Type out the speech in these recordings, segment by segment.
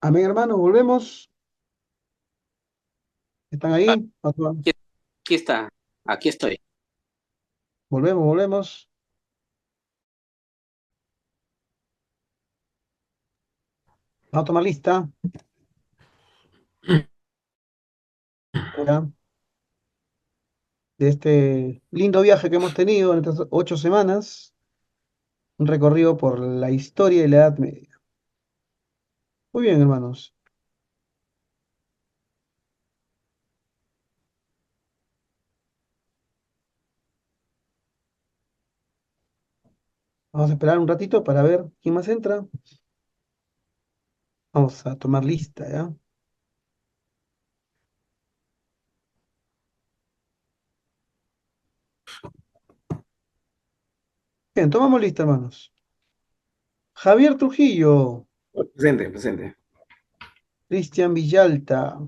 Amén, hermanos, volvemos. ¿Están ahí? Aquí, aquí está, aquí estoy. Volvemos. Vamos a tomar lista. Ya, de este lindo viaje que hemos tenido en estas 8 semanas. Un recorrido por la historia y la Edad Media. Muy bien, hermanos. Vamos a esperar un ratito para ver quién más entra. Vamos a tomar lista, ¿ya? Bien, tomamos lista, hermanos. Javier Trujillo, Presente, presente. Cristian Villalta,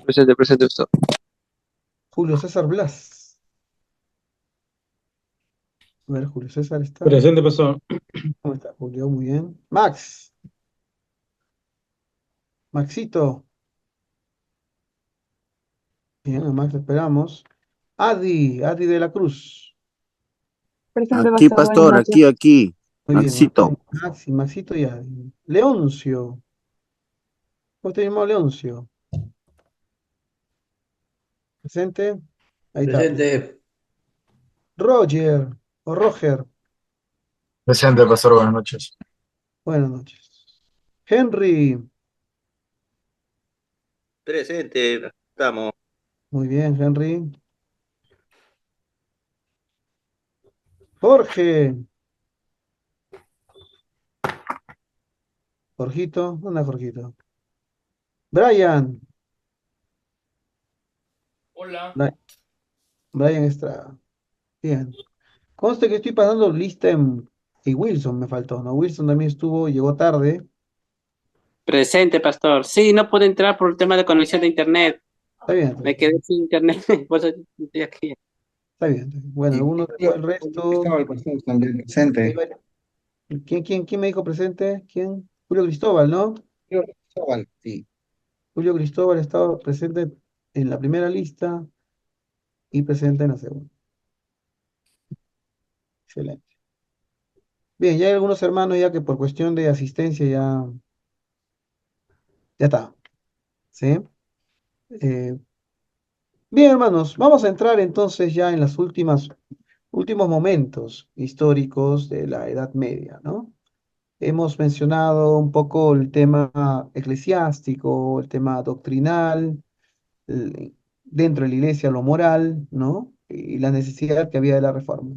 Presente, presente esto. Julio César Blas. A ver, Julio César está. Presente, pastor. ¿Cómo está, Julio? Muy bien. Max, Maxito. Bien, a Max lo esperamos. Adi de la Cruz. Presente, Aquí, pastor, buenas pastor, noches. aquí. Muy bien, Maxito. Maxito y Adi. Leoncio. ¿Cómo te llamado Leoncio? ¿Presente? Ahí está. Presente. Roger o Roger. Presente, pastor, buenas noches. Buenas noches. Henry. Presente, estamos. Muy bien, Henry. Jorge. Jorgito. ¿Dónde anda Jorgito? Brian. Hola. Bri- Brian Estrada. Bien. Conste que estoy pasando lista y Wilson me faltó, ¿no? Wilson también llegó tarde. Presente, pastor. Sí, no pude entrar por el tema de conexión de internet. Está bien, Me quedé sin internet, por eso estoy aquí. está bien. Bueno, Y algunos después el Julio resto. Cristóbal pastor también Hay presente. varios. ¿Quién me dijo presente? ¿Quién? Julio Cristóbal, ¿no? Julio Cristóbal, sí. Julio Cristóbal estaba presente en la primera lista y presente en la segunda. Excelente. Bien, ya hay algunos hermanos ya que por cuestión de asistencia ya está. ¿Sí? Eh, bien, hermanos, vamos a entrar entonces ya en las últimos momentos históricos de la Edad Media, ¿no? Hemos mencionado un poco el tema eclesiástico, el tema doctrinal, dentro de la iglesia lo moral, ¿no? Y la necesidad que había de la reforma.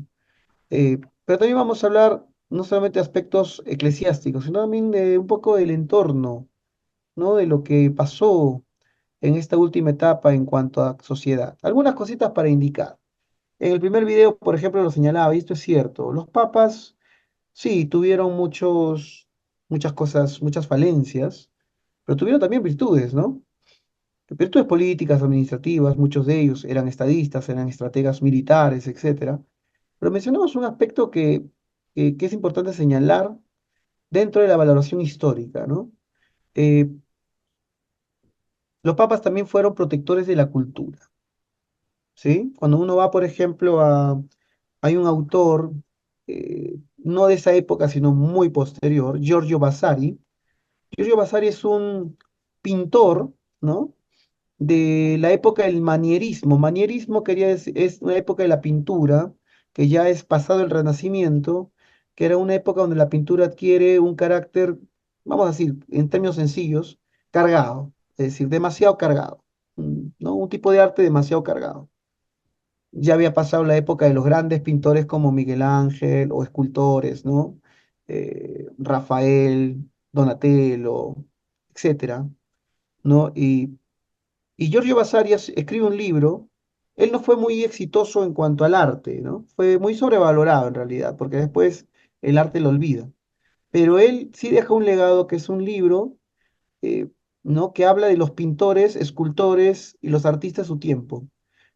Pero también vamos a hablar no solamente de aspectos eclesiásticos, sino también de un poco del entorno, ¿no? De lo que pasó en esta última etapa en cuanto a sociedad. Algunas cositas para indicar. En el primer video, por ejemplo, lo señalaba, y esto es cierto, los papas sí tuvieron muchas cosas, muchas falencias, pero tuvieron también virtudes, ¿no? Virtudes políticas, administrativas, muchos de ellos eran estadistas, eran estrategas militares, etcétera. Pero mencionamos un aspecto que es importante señalar dentro de la valoración histórica, ¿no? Eh, los papas también fueron protectores de la cultura, ¿sí? Cuando uno va, por ejemplo, hay un autor, no de esa época, sino muy posterior, Giorgio Vasari. Giorgio Vasari es un pintor, ¿no? De la época del manierismo. Manierismo quería decir, es una época de la pintura, que ya es pasado el Renacimiento, que era una época donde la pintura adquiere un carácter, vamos a decir, en términos sencillos, cargado, es decir, demasiado cargado, ¿no? Un tipo de arte demasiado cargado. Ya había pasado la época de los grandes pintores como Miguel Ángel o escultores, ¿no? Rafael, Donatello, etcétera, ¿no? Y Giorgio Vasari escribe un libro. Él no fue muy exitoso en cuanto al arte, ¿no? Fue muy sobrevalorado en realidad, porque después el arte lo olvida. Pero él sí deja un legado que es un libro, eh, ¿no? Que habla de los pintores, escultores y los artistas de su tiempo,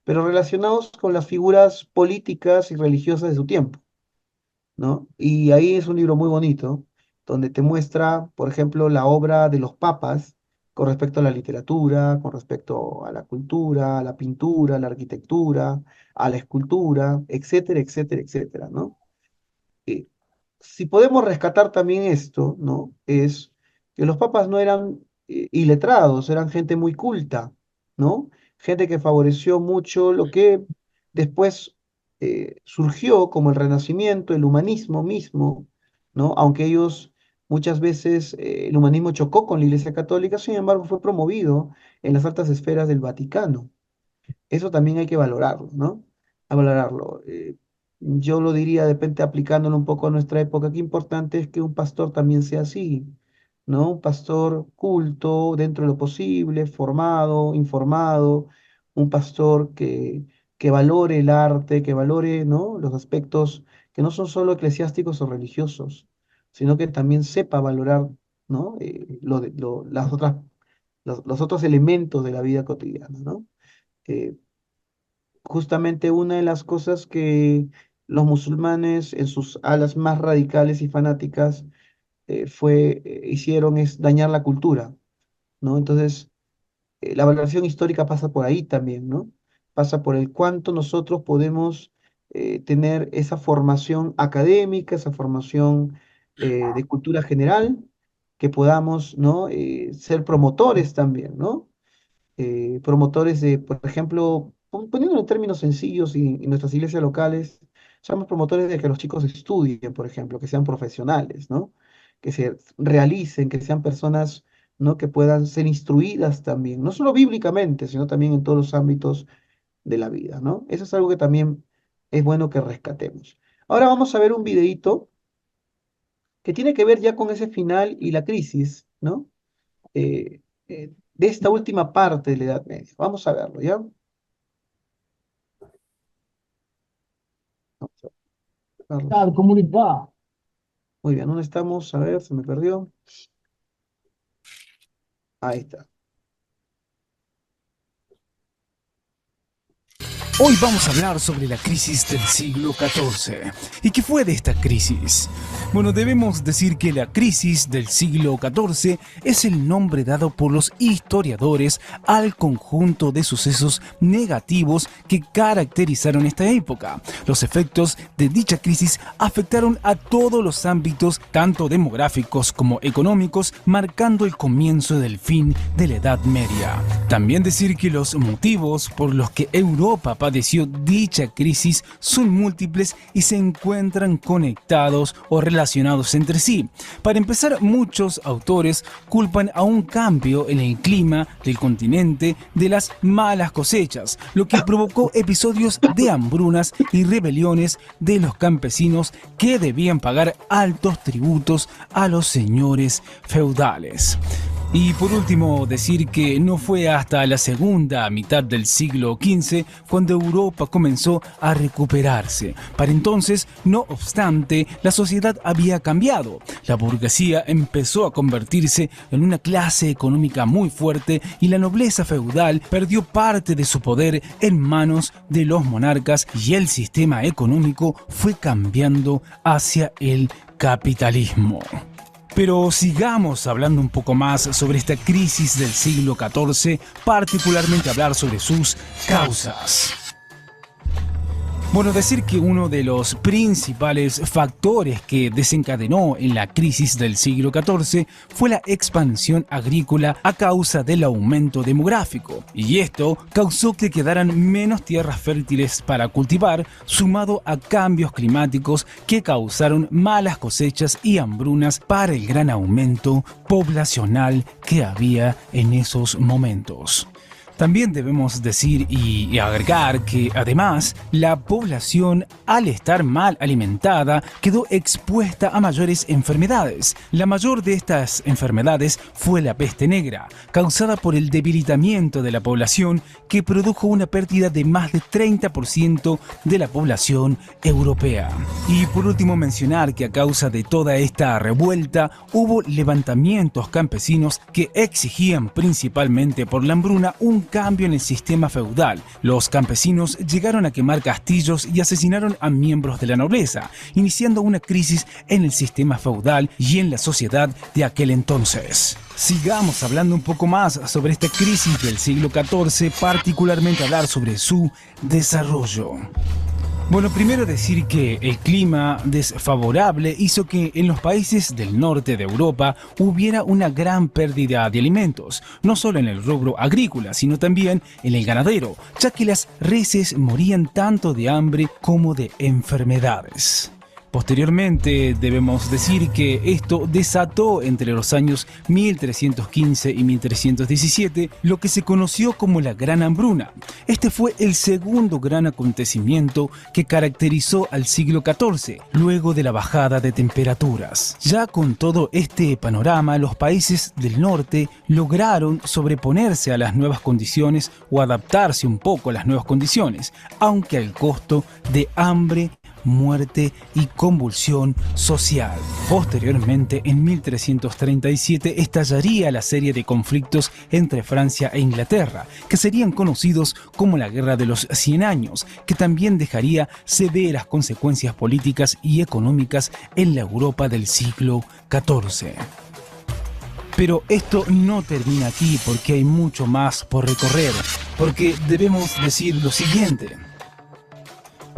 pero relacionados con las figuras políticas y religiosas de su tiempo, ¿no? Y ahí es un libro muy bonito. donde te muestra, por ejemplo, la obra de los papas con respecto a la literatura, con respecto a la cultura, a la pintura, a la arquitectura, a la escultura, etcétera, etcétera, etcétera, ¿no? Eh, si podemos rescatar también esto, ¿no? Es que los papas no eran iletrados, eran gente muy culta, ¿no? Gente que favoreció mucho lo que después surgió como el Renacimiento, el humanismo mismo, ¿no? Aunque ellos muchas veces el humanismo chocó con la Iglesia Católica, sin embargo fue promovido en las altas esferas del Vaticano. Eso también hay que valorarlo, ¿no? A valorarlo. Yo lo diría, de repente, aplicándolo un poco a nuestra época, qué importante es que un pastor también sea así, ¿no? Un pastor culto, dentro de lo posible, formado, informado, un pastor que valore el arte, que valore, ¿no? Los aspectos que no son solo eclesiásticos o religiosos, sino que también sepa valorar, ¿no? Los otros elementos de la vida cotidiana, ¿no? Eh, Justamente una de las cosas que los musulmanes en sus alas más radicales y fanáticas hicieron es dañar la cultura, ¿no? Entonces, la valoración histórica pasa por ahí también, ¿no? Pasa por el cuánto nosotros podemos tener esa formación académica, esa formación de cultura general, que podamos, ¿no? Ser promotores también, ¿no? Promotores de, por ejemplo, poniéndolo en términos sencillos y en nuestras iglesias locales, somos promotores de que los chicos estudien, por ejemplo, que sean profesionales, ¿no? Que se realicen, que sean personas, ¿no? Que puedan ser instruidas también, no solo bíblicamente, sino también en todos los ámbitos de la vida, ¿no? Eso es algo que también es bueno que rescatemos. Ahora vamos a ver un videíto que tiene que ver ya con ese final y la crisis, ¿no? De esta última parte de la Edad Media. Vamos a verlo, ¿ya? Vamos a verlo. ¿Cómo les va? Muy bien, ¿dónde estamos? A ver, se me perdió. Ahí está. Hoy vamos a hablar sobre la crisis del siglo XIV. ¿Y qué fue de esta crisis? Bueno, debemos decir que la crisis del siglo XIV es el nombre dado por los historiadores al conjunto de sucesos negativos que caracterizaron esta época. Los efectos de dicha crisis afectaron a todos los ámbitos, tanto demográficos como económicos, marcando el comienzo del fin de la Edad Media. También decir que los motivos por los que Europa padeció dicha crisis son múltiples y se encuentran conectados o relacionados entre sí. Para empezar, muchos autores culpan a un cambio en el clima del continente de las malas cosechas, lo que provocó episodios de hambrunas y rebeliones de los campesinos que debían pagar altos tributos a los señores feudales. Y por último, decir que no fue hasta la segunda mitad del siglo XV cuando Europa comenzó a recuperarse. Para entonces, no obstante, la sociedad había cambiado. La burguesía empezó a convertirse en una clase económica muy fuerte y la nobleza feudal perdió parte de su poder en manos de los monarcas y el sistema económico fue cambiando hacia el capitalismo. Pero sigamos hablando un poco más sobre esta crisis del siglo XIV, particularmente hablar sobre sus causas. Bueno, decir que uno de los principales factores que desencadenó en la crisis del siglo XIV fue la expansión agrícola a causa del aumento demográfico, y esto causó que quedaran menos tierras fértiles para cultivar, sumado a cambios climáticos que causaron malas cosechas y hambrunas para el gran aumento poblacional que había en esos momentos. También debemos decir y agregar que además la población, al estar mal alimentada, quedó expuesta a mayores enfermedades. La mayor de estas enfermedades fue la peste negra, causada por el debilitamiento de la población, que produjo una pérdida de más de 30% de la población europea. Y por último, mencionar que a causa de toda esta revuelta hubo levantamientos campesinos que exigían, principalmente por la hambruna, un cambio en el sistema feudal. Los campesinos llegaron a quemar castillos y asesinaron a miembros de la nobleza, iniciando una crisis en el sistema feudal y en la sociedad de aquel entonces. Sigamos hablando un poco más sobre esta crisis del siglo XIV, particularmente hablar sobre su desarrollo. Bueno, primero decir que el clima desfavorable hizo que en los países del norte de Europa hubiera una gran pérdida de alimentos, no solo en el rubro agrícola, sino también en el ganadero, ya que las reses morían tanto de hambre como de enfermedades. Posteriormente, debemos decir que esto desató entre los años 1315 y 1317 lo que se conoció como la Gran Hambruna. Este fue el segundo gran acontecimiento que caracterizó al siglo XIV, luego de la bajada de temperaturas. Ya con todo este panorama, los países del norte lograron sobreponerse a las nuevas condiciones o adaptarse un poco a las nuevas condiciones, aunque al costo de hambre, muerte y convulsión social. Posteriormente, en 1337, estallaría la serie de conflictos entre Francia e Inglaterra, que serían conocidos como la Guerra de los 100 Años, que también dejaría severas consecuencias políticas y económicas en la Europa del siglo XIV. Pero esto no termina aquí, porque hay mucho más por recorrer, porque debemos decir lo siguiente.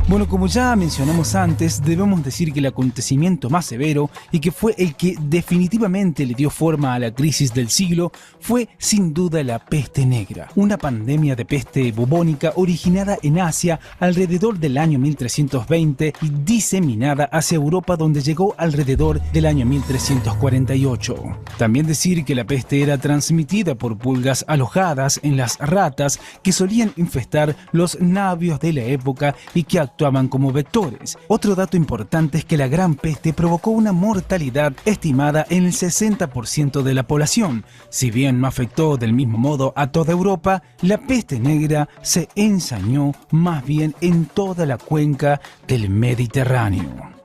Bueno, como ya mencionamos antes, debemos decir que el acontecimiento más severo y que fue el que definitivamente le dio forma a la crisis del siglo fue sin duda la peste negra, una pandemia de peste bubónica originada en Asia alrededor del año 1320 y diseminada hacia Europa, donde llegó alrededor del año 1348. También decir que la peste era transmitida por pulgas alojadas en las ratas que solían infestar los navios de la época y que actuaban como vectores. Otro dato importante es que la Gran Peste provocó una mortalidad estimada en el 60% de la población. Si bien no afectó del mismo modo a toda Europa, la peste negra se ensañó más bien en toda la cuenca del Mediterráneo.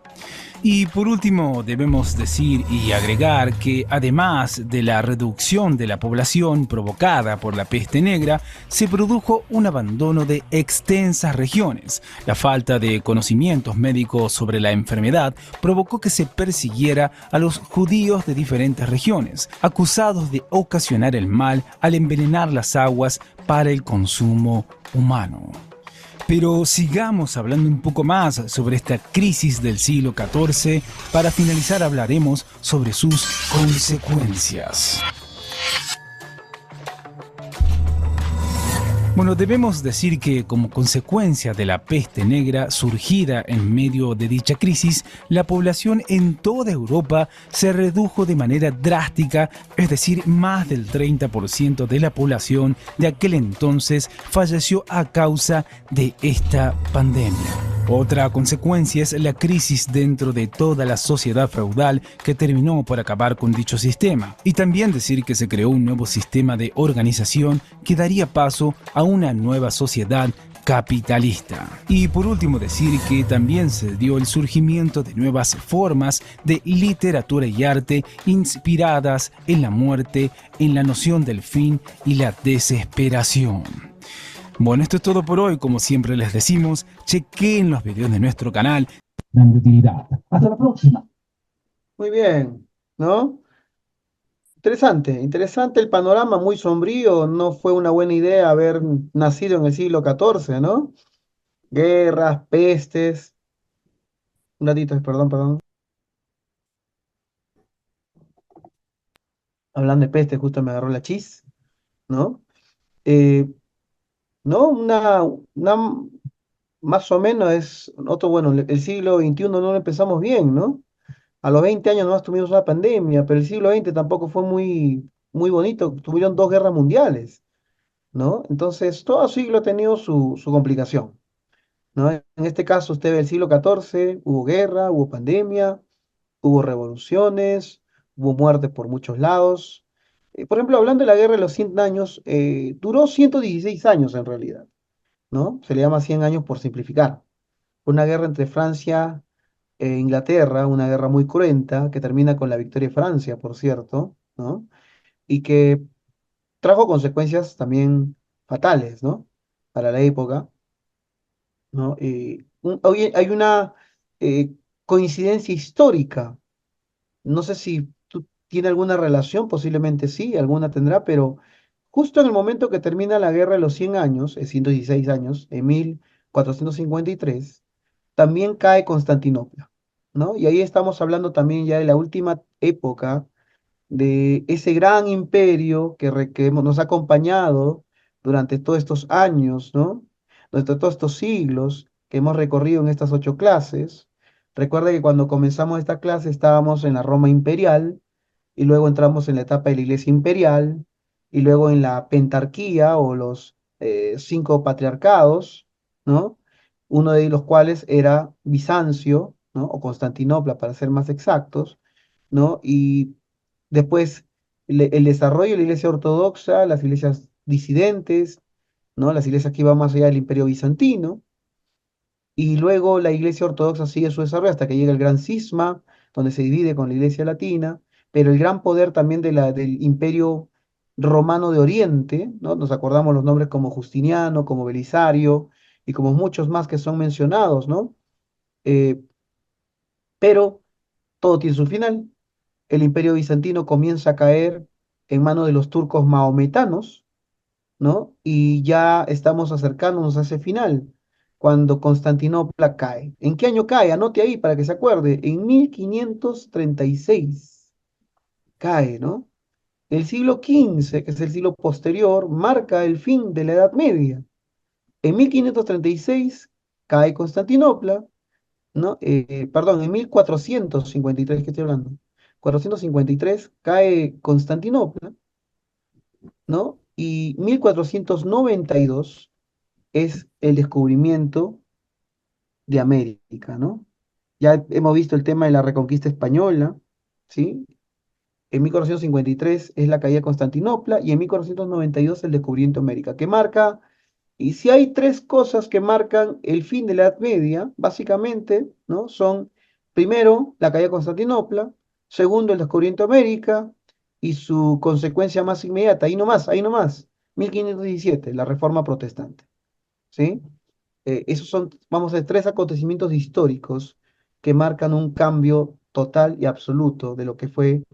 Y por último, debemos decir y agregar que además de la reducción de la población provocada por la peste negra, se produjo un abandono de extensas regiones. La falta de conocimientos médicos sobre la enfermedad provocó que se persiguiera a los judíos de diferentes regiones, acusados de ocasionar el mal al envenenar las aguas para el consumo humano. Pero sigamos hablando un poco más sobre esta crisis del siglo XIV. Para finalizar hablaremos sobre sus consecuencias. Bueno, debemos decir que como consecuencia de la peste negra surgida en medio de dicha crisis, la población en toda Europa se redujo de manera drástica, es decir, más del 30% de la población de aquel entonces falleció a causa de esta pandemia. Otra consecuencia es la crisis dentro de toda la sociedad feudal que terminó por acabar con dicho sistema. Y también decir que se creó un nuevo sistema de organización que daría paso a una nueva sociedad capitalista. Y por último decir que también se dio el surgimiento de nuevas formas de literatura y arte inspiradas en la muerte, en la noción del fin y la desesperación. Bueno, esto es todo por hoy. Como siempre les decimos, chequeen los videos de nuestro canal. Dan utilidad. Hasta la próxima. Muy bien, ¿no? Interesante, interesante el panorama, muy sombrío. No fue una buena idea haber nacido en el siglo XIV, ¿no? Guerras, pestes. Un ratito, perdón. Hablando de peste, justo me agarró la chis, ¿no? Eh, ¿No? Más o menos es otro, bueno, el siglo XXI no lo empezamos bien, ¿no? A los 20 años nomás tuvimos una pandemia, pero el siglo XX tampoco fue muy bonito, tuvieron dos guerras mundiales, ¿no? Entonces, todo siglo ha tenido su complicación, ¿no? En este caso, usted ve el siglo XIV, hubo guerra, hubo pandemia, hubo revoluciones, hubo muertes por muchos lados. Por ejemplo, hablando de la guerra de los 100 años, duró 116 años en realidad, ¿no? Se le llama 100 años por simplificar. Una guerra entre Francia e Inglaterra, una guerra muy cruenta, que termina con la victoria de Francia, por cierto, ¿no? Y que trajo consecuencias también fatales, ¿no? Para la época, ¿no? Oye, hay una eh, coincidencia histórica. No sé si tú tiene alguna relación, posiblemente sí, alguna tendrá, pero justo en el momento que termina la Guerra de los 100 años, 116 años, en 1453, también cae Constantinopla, ¿no? Y ahí estamos hablando también ya de la última época de ese gran imperio que nos ha acompañado durante todos estos años, ¿no? Durante todos estos siglos que hemos recorrido en estas 8 clases. Recuerda que cuando comenzamos esta clase estábamos en la Roma imperial y luego entramos en la etapa de la Iglesia imperial y luego en la pentarquía o los 5 patriarcados, ¿no? Uno de los cuales era Bizancio, ¿no? O Constantinopla, para ser más exactos, ¿no? Y después el desarrollo de la Iglesia ortodoxa, las iglesias disidentes, ¿no? Las iglesias que iban más allá del Imperio bizantino, y luego la Iglesia ortodoxa sigue su desarrollo hasta que llega el gran cisma, donde se divide con la Iglesia latina, pero el gran poder también del Imperio romano de Oriente, ¿no? Nos acordamos los nombres como Justiniano, como Belisario y como muchos más que son mencionados, ¿no? Eh, pero todo tiene su final. El Imperio bizantino comienza a caer en manos de los turcos maometanos, ¿no? Y ya estamos acercándonos a ese final, cuando Constantinopla cae. ¿En qué año cae? Anote ahí para que se acuerde. En 1536 cae, ¿no? El siglo XV, que es el siglo posterior, marca el fin de la Edad Media. En 1536 cae Constantinopla, ¿no? Perdón, en 1453, ¿qué estoy hablando? 453 cae Constantinopla, ¿no? Y 1492 es el descubrimiento de América, ¿no? Ya hemos visto el tema de la reconquista española, ¿sí? En 1453 es la caída de Constantinopla y en 1492 el descubrimiento de América, que marca, y si hay 3 cosas que marcan el fin de la Edad Media, básicamente, ¿no? Son, primero, la caída de Constantinopla, segundo, el descubrimiento de América y su consecuencia más inmediata, ahí nomás, 1517, la Reforma Protestante, ¿sí? Esos son, vamos a ver, 3 acontecimientos históricos que marcan un cambio total y absoluto de lo que fue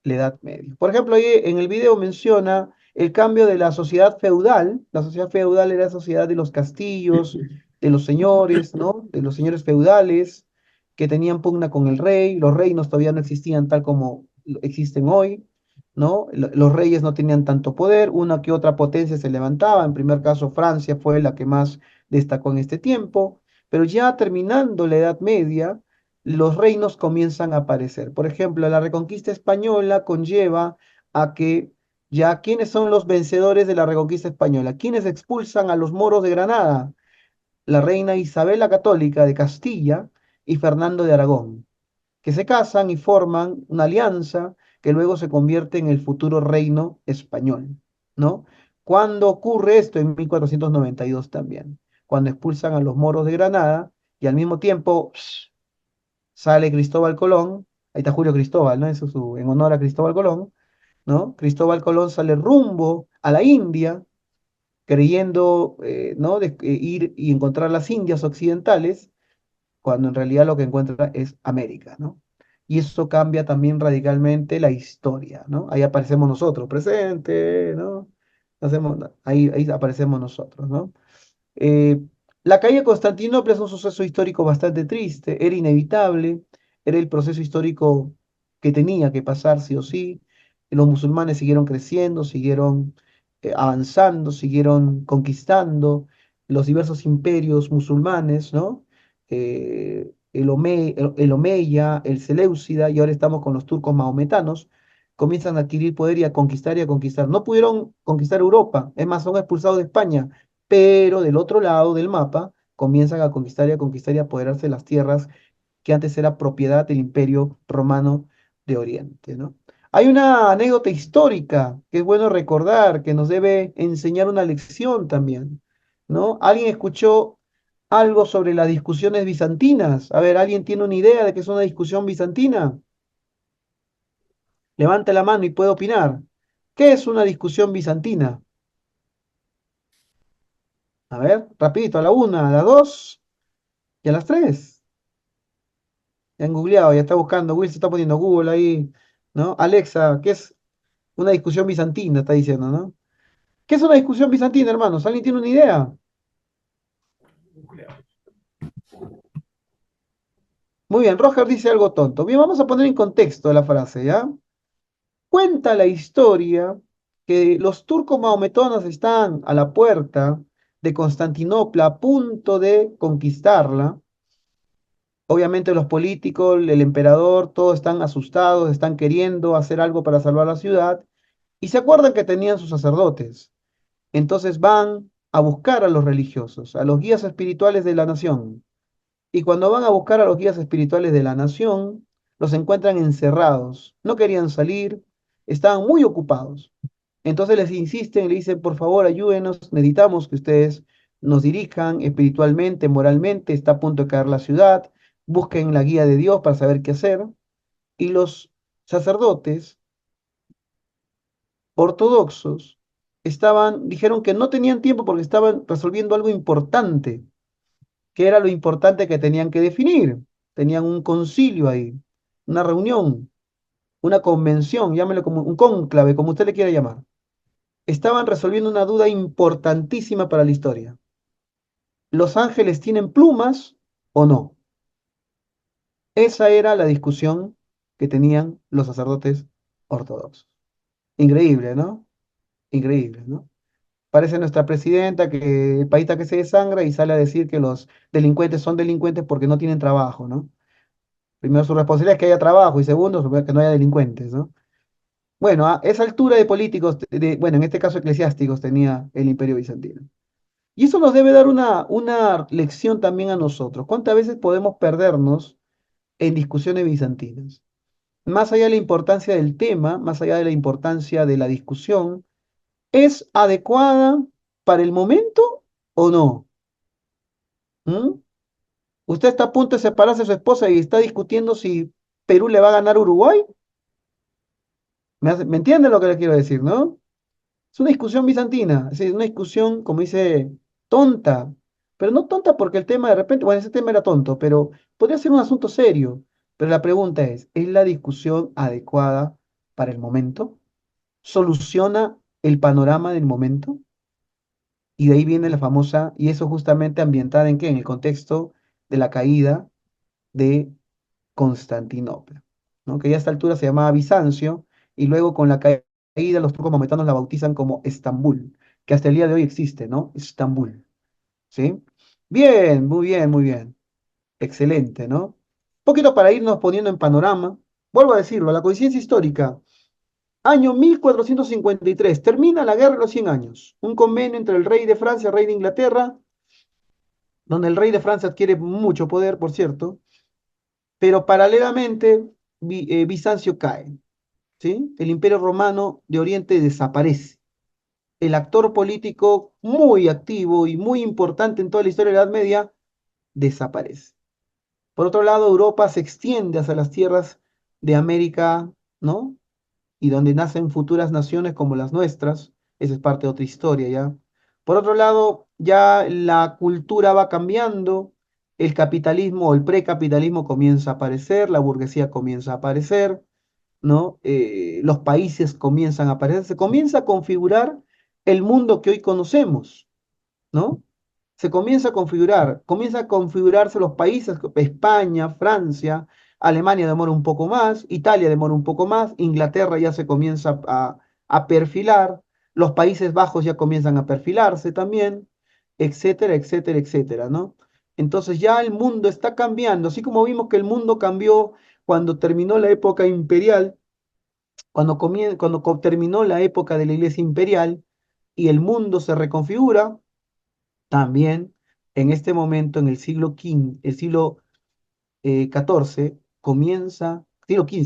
la Edad Media. Por ejemplo, ahí en el video menciona el cambio de la sociedad feudal. La sociedad feudal era la sociedad de los castillos, de los señores, ¿no? De los señores feudales que tenían pugna con el rey. Los reinos todavía no existían tal como existen hoy, ¿no? Los reyes no tenían tanto poder, una que otra potencia se levantaba. En primer caso, Francia fue la que más destacó en este tiempo, pero ya terminando la Edad Media, los reinos comienzan a aparecer. Por ejemplo, la reconquista española conlleva a que ya, ¿quiénes son los vencedores de la reconquista española? ¿Quiénes expulsan a los moros de Granada? La reina Isabel la Católica de Castilla y Fernando de Aragón, que se casan y forman una alianza que luego se convierte en el futuro reino español, ¿no? ¿Cuándo ocurre esto? En 1492 también, cuando expulsan a los moros de Granada y al mismo tiempo sale Cristóbal Colón, ahí está Julio Cristóbal, ¿no? Eso es en honor a Cristóbal Colón, ¿no? Cristóbal Colón sale rumbo a la India, creyendo, ¿no? Ir y encontrar las Indias occidentales, cuando en realidad lo que encuentra es América, ¿no? Y eso cambia también radicalmente la historia, ¿no? Ahí aparecemos nosotros, presente, ¿no? Ahí aparecemos nosotros, ¿no? Eh, la caída de Constantinopla es un suceso histórico bastante triste, era inevitable, era el proceso histórico que tenía que pasar sí o sí. Los musulmanes siguieron creciendo, siguieron avanzando, siguieron conquistando los diversos imperios musulmanes, ¿no? El Omeya, el Seleucida, y ahora estamos con los turcos maometanos, comienzan a adquirir poder y a conquistar y a conquistar. No pudieron conquistar Europa, es más, son expulsados de España, pero del otro lado del mapa comienzan a conquistar y a conquistar y a apoderarse de las tierras que antes era propiedad del Imperio Romano de Oriente, ¿no? Hay una anécdota histórica que es bueno recordar, que nos debe enseñar una lección también, ¿no? ¿Alguien escuchó algo sobre las discusiones bizantinas? A ver, ¿alguien tiene una idea de qué es una discusión bizantina? Levante la mano y puede opinar. ¿Qué es una discusión bizantina? A ver, rapidito, a la 1, a la 2 y a las 3. Ya han googleado, ya está buscando, Will se está poniendo Google ahí, ¿no? Alexa, ¿qué es una discusión bizantina? Está diciendo, ¿no? ¿Qué es una discusión bizantina, hermanos? ¿Alguien tiene una idea? Muy bien, Roger dice algo tonto. Bien, vamos a poner en contexto la frase, ¿ya? Cuenta la historia que los turcos maometones están a la puerta de Constantinopla a punto de conquistarla. Obviamente los políticos, el emperador, todos están asustados, están queriendo hacer algo para salvar la ciudad y se acuerdan que tenían sus sacerdotes. Entonces van a buscar a los religiosos, a los guías espirituales de la nación. Y cuando van a buscar a los guías espirituales de la nación, los encuentran encerrados. No querían salir, estaban muy ocupados. Entonces les insisten, le dicen, por favor, ayúdenos, necesitamos que ustedes nos dirijan espiritualmente, moralmente, está a punto de caer la ciudad, busquen la guía de Dios para saber qué hacer. Y los sacerdotes ortodoxos dijeron que no tenían tiempo porque estaban resolviendo algo importante, que era lo importante que tenían que definir. Tenían un concilio ahí, una reunión, una convención, llámelo como un cónclave, como usted le quiera llamar. Estaban resolviendo una duda importantísima para la historia. ¿Los ángeles tienen plumas o no? Esa era la discusión que tenían los sacerdotes ortodoxos. Increíble, ¿no? Increíble, ¿no? Parece nuestra presidenta que el país está que se desangra y sale a decir que los delincuentes son delincuentes porque no tienen trabajo, ¿no? Primero, su responsabilidad es que haya trabajo y segundo, que no haya delincuentes, ¿no? Bueno, a esa altura de políticos, bueno, en este caso eclesiásticos, tenía el Imperio Bizantino. Y eso nos debe dar una lección también a nosotros. ¿Cuántas veces podemos perdernos en discusiones bizantinas? Más allá de la importancia del tema, más allá de la importancia de la discusión, ¿es adecuada para el momento o no? ¿Mm? Usted está a punto de separarse de su esposa y está discutiendo si Perú le va a ganar a Uruguay. ¿Me entiende lo que le quiero decir, no? Es una discusión bizantina, es decir, una discusión, como dice, tonta, pero no tonta porque el tema de repente, bueno, ese tema era tonto, pero podría ser un asunto serio. Pero la pregunta ¿es la discusión adecuada para el momento? ¿Soluciona el panorama del momento? Y de ahí viene la famosa, y eso justamente ambientada en qué, en el contexto de la caída de Constantinopla, ¿no? Que ya a esta altura se llamaba Bizancio, y luego con la caída los turcos maometanos la bautizan como Estambul, que hasta el día de hoy existe, ¿no? Estambul, ¿sí? Bien, muy bien, muy bien. Excelente, ¿no? Un poquito para irnos poniendo en panorama. Vuelvo a decirlo, la coincidencia histórica. Año 1453, termina la Guerra de los 100 años. Un convenio entre el rey de Francia y el rey de Inglaterra, donde el rey de Francia adquiere mucho poder, por cierto, pero paralelamente Bizancio cae, ¿sí? El Imperio Romano de Oriente desaparece. El actor político muy activo y muy importante en toda la historia de la Edad Media desaparece. Por otro lado, Europa se extiende hacia las tierras de América, ¿no? Y donde nacen futuras naciones como las nuestras. Esa es parte de otra historia ya. Por otro lado, ya la cultura va cambiando, el capitalismo o el precapitalismo comienza a aparecer, la burguesía comienza a aparecer, ¿no? Los países comienzan a aparecer, se comienza a configurar el mundo que hoy conocemos, ¿no? Se comienza a configurarse los países, España, Francia, Alemania demora un poco más, Italia demora un poco más, Inglaterra ya se comienza a perfilar, los Países Bajos ya comienzan a perfilarse también, etcétera, etcétera, etcétera, ¿no? Entonces ya el mundo está cambiando, así como vimos que el mundo cambió cuando terminó la época imperial, cuando terminó la época de la Iglesia imperial y el mundo se reconfigura, también en este momento, en el siglo XIV, siglo XV,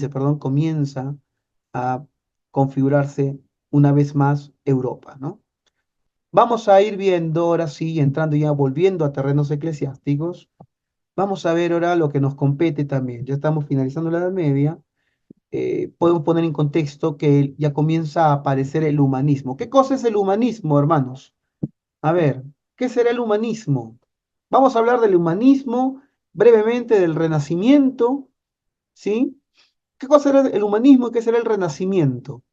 perdón, comienza a configurarse una vez más Europa, ¿no? Vamos a ir viendo ahora sí, entrando ya, volviendo a terrenos eclesiásticos, vamos a ver ahora lo que nos compete también. Ya estamos finalizando la Edad Media. Podemos poner en contexto que ya comienza a aparecer el humanismo. ¿Qué cosa es el humanismo, hermanos? A ver, ¿Qué será el humanismo? Vamos a hablar del humanismo, brevemente del Renacimiento, ¿sí? ¿Qué cosa era el humanismo y qué será el Renacimiento?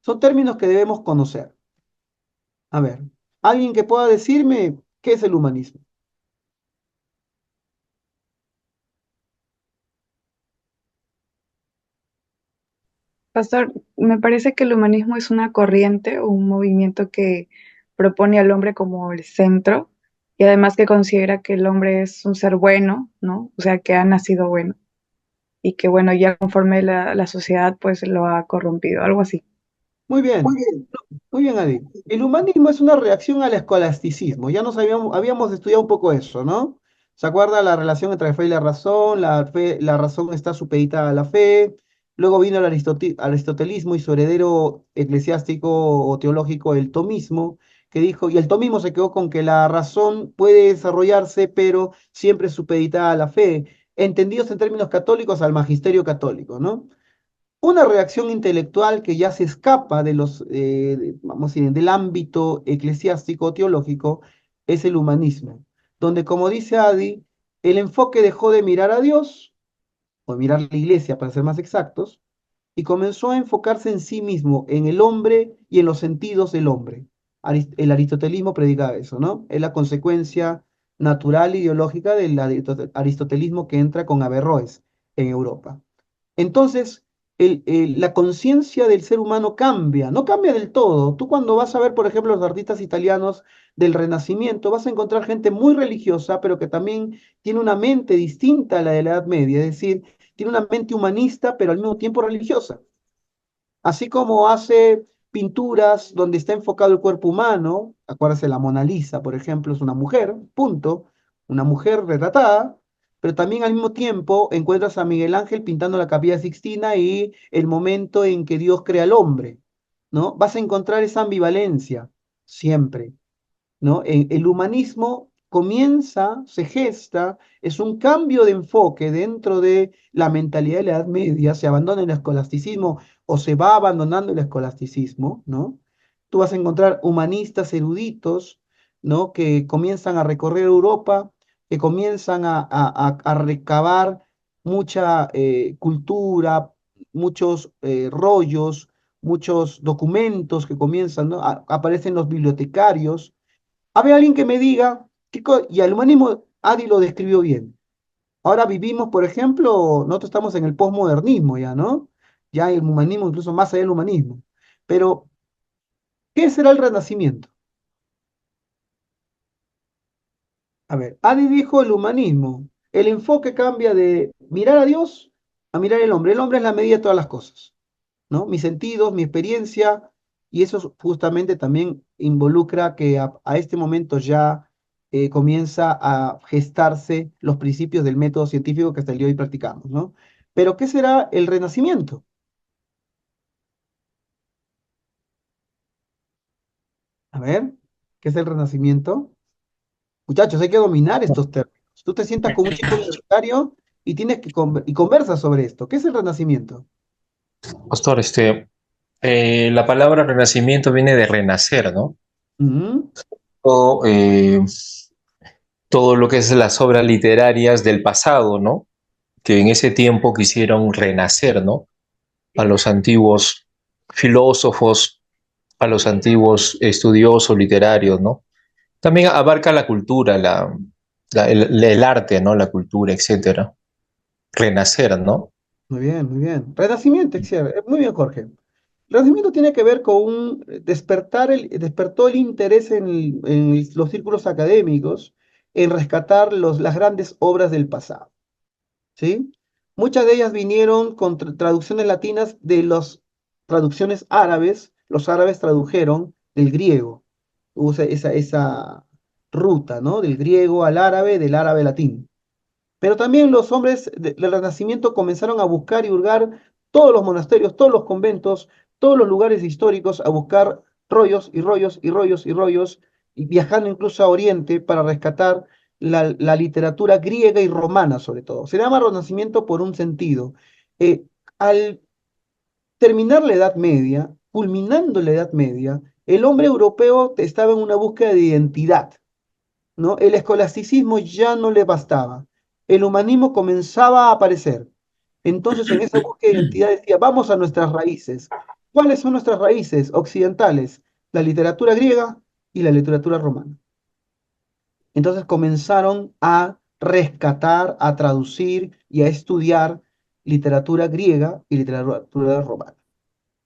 Son términos que debemos conocer. A ver, ¿alguien que pueda decirme qué es el humanismo? Pastor, me parece que el humanismo es una corriente o un movimiento que propone al hombre como el centro y además que considera que el hombre es un ser bueno, ¿no? O sea, que ha nacido bueno y que, bueno, ya conforme la sociedad pues lo ha corrompido, algo así. Muy bien, muy bien, Adi. El humanismo es una reacción al escolasticismo. Ya nos habíamos estudiado un poco eso, ¿no? ¿Se acuerda la relación entre la fe y la razón? La razón está supeditada a la fe. Luego vino el aristotelismo y su heredero eclesiástico o teológico, el tomismo, que dijo, y el tomismo se quedó con que la razón puede desarrollarse, pero siempre supeditada a la fe, entendidos en términos católicos al magisterio católico, ¿no? Una reacción intelectual que ya se escapa de vamos a decir, del ámbito eclesiástico teológico es el humanismo, donde, como dice Adi, el enfoque dejó de mirar a Dios, o mirar la iglesia para ser más exactos, y comenzó a enfocarse en sí mismo, en el hombre y en los sentidos del hombre. El aristotelismo predica eso, ¿no? Es la consecuencia natural ideológica del aristotelismo que entra con Averroes en Europa. Entonces, la conciencia del ser humano cambia, no cambia del todo. Tú cuando vas a ver, por ejemplo, los artistas italianos del Renacimiento, vas a encontrar gente muy religiosa, pero que también tiene una mente distinta a la de la Edad Media, es decir, tiene una mente humanista, pero al mismo tiempo religiosa. Así como hace pinturas donde está enfocado el cuerpo humano, acuérdate, la Mona Lisa, por ejemplo, es una mujer, punto, una mujer retratada, pero también al mismo tiempo encuentras a Miguel Ángel pintando la Capilla Sixtina y el momento en que Dios crea al hombre, ¿no? Vas a encontrar esa ambivalencia siempre, ¿no? El humanismo comienza, se gesta, es un cambio de enfoque dentro de la mentalidad de la Edad Media, se abandona el escolasticismo o se va abandonando el escolasticismo, ¿no? Tú vas a encontrar humanistas eruditos, ¿no? Que comienzan a recorrer Europa, que comienzan a recabar mucha cultura, muchos rollos, muchos documentos que comienzan, ¿no? Aparecen los bibliotecarios. Había alguien que me diga, y el humanismo, Adi lo describió bien. Ahora vivimos, por ejemplo, nosotros estamos en el posmodernismo ya, ¿no? Ya el humanismo, incluso más allá del humanismo. Pero, ¿qué será el renacimiento? A ver, Adi dijo el humanismo. El enfoque cambia de mirar a Dios a mirar al hombre. El hombre es la medida de todas las cosas, ¿no? Mis sentidos, mi experiencia, y eso justamente también involucra que a este momento ya comienza a gestarse los principios del método científico que hasta el día de hoy practicamos, ¿no? Pero, ¿qué será el renacimiento? A ver, ¿qué es el renacimiento? Muchachos, hay que dominar estos términos. Tú te sientas con un chico universitario y tienes que y conversas sobre esto. ¿Qué es el renacimiento? Pastor, la palabra renacimiento viene de renacer, ¿no? Ujú. Todo, todo lo que es las obras literarias del pasado, ¿no? Que en ese tiempo quisieron renacer, ¿no? A los antiguos filósofos, a los antiguos estudiosos literarios, ¿no? También abarca la cultura, el arte, ¿no? La cultura, etcétera. Renacer, ¿no? Muy bien, muy bien. Renacimiento, muy bien, Jorge. El Renacimiento tiene que ver con un despertó el interés en los círculos académicos en rescatar las grandes obras del pasado, ¿sí? Muchas de ellas vinieron con traducciones latinas de las traducciones árabes. Los árabes tradujeron del griego. Hubo esa ruta, ¿no? Del griego al árabe, del árabe al latín. Pero también los hombres del Renacimiento comenzaron a buscar y hurgar todos los monasterios, todos los conventos, todos los lugares históricos, a buscar rollos y rollos y rollos y rollos, y viajando incluso a Oriente para rescatar la literatura griega y romana sobre todo. Se llama Renacimiento por un sentido. Al terminar la Edad Media, culminando la Edad Media, el hombre europeo estaba en una búsqueda de identidad, ¿no? El escolasticismo ya no le bastaba. El humanismo comenzaba a aparecer. Entonces, en esa búsqueda de identidad decía, vamos a nuestras raíces. ¿Cuáles son nuestras raíces occidentales? La literatura griega y la literatura romana. Entonces comenzaron a rescatar, a traducir y a estudiar literatura griega y literatura romana.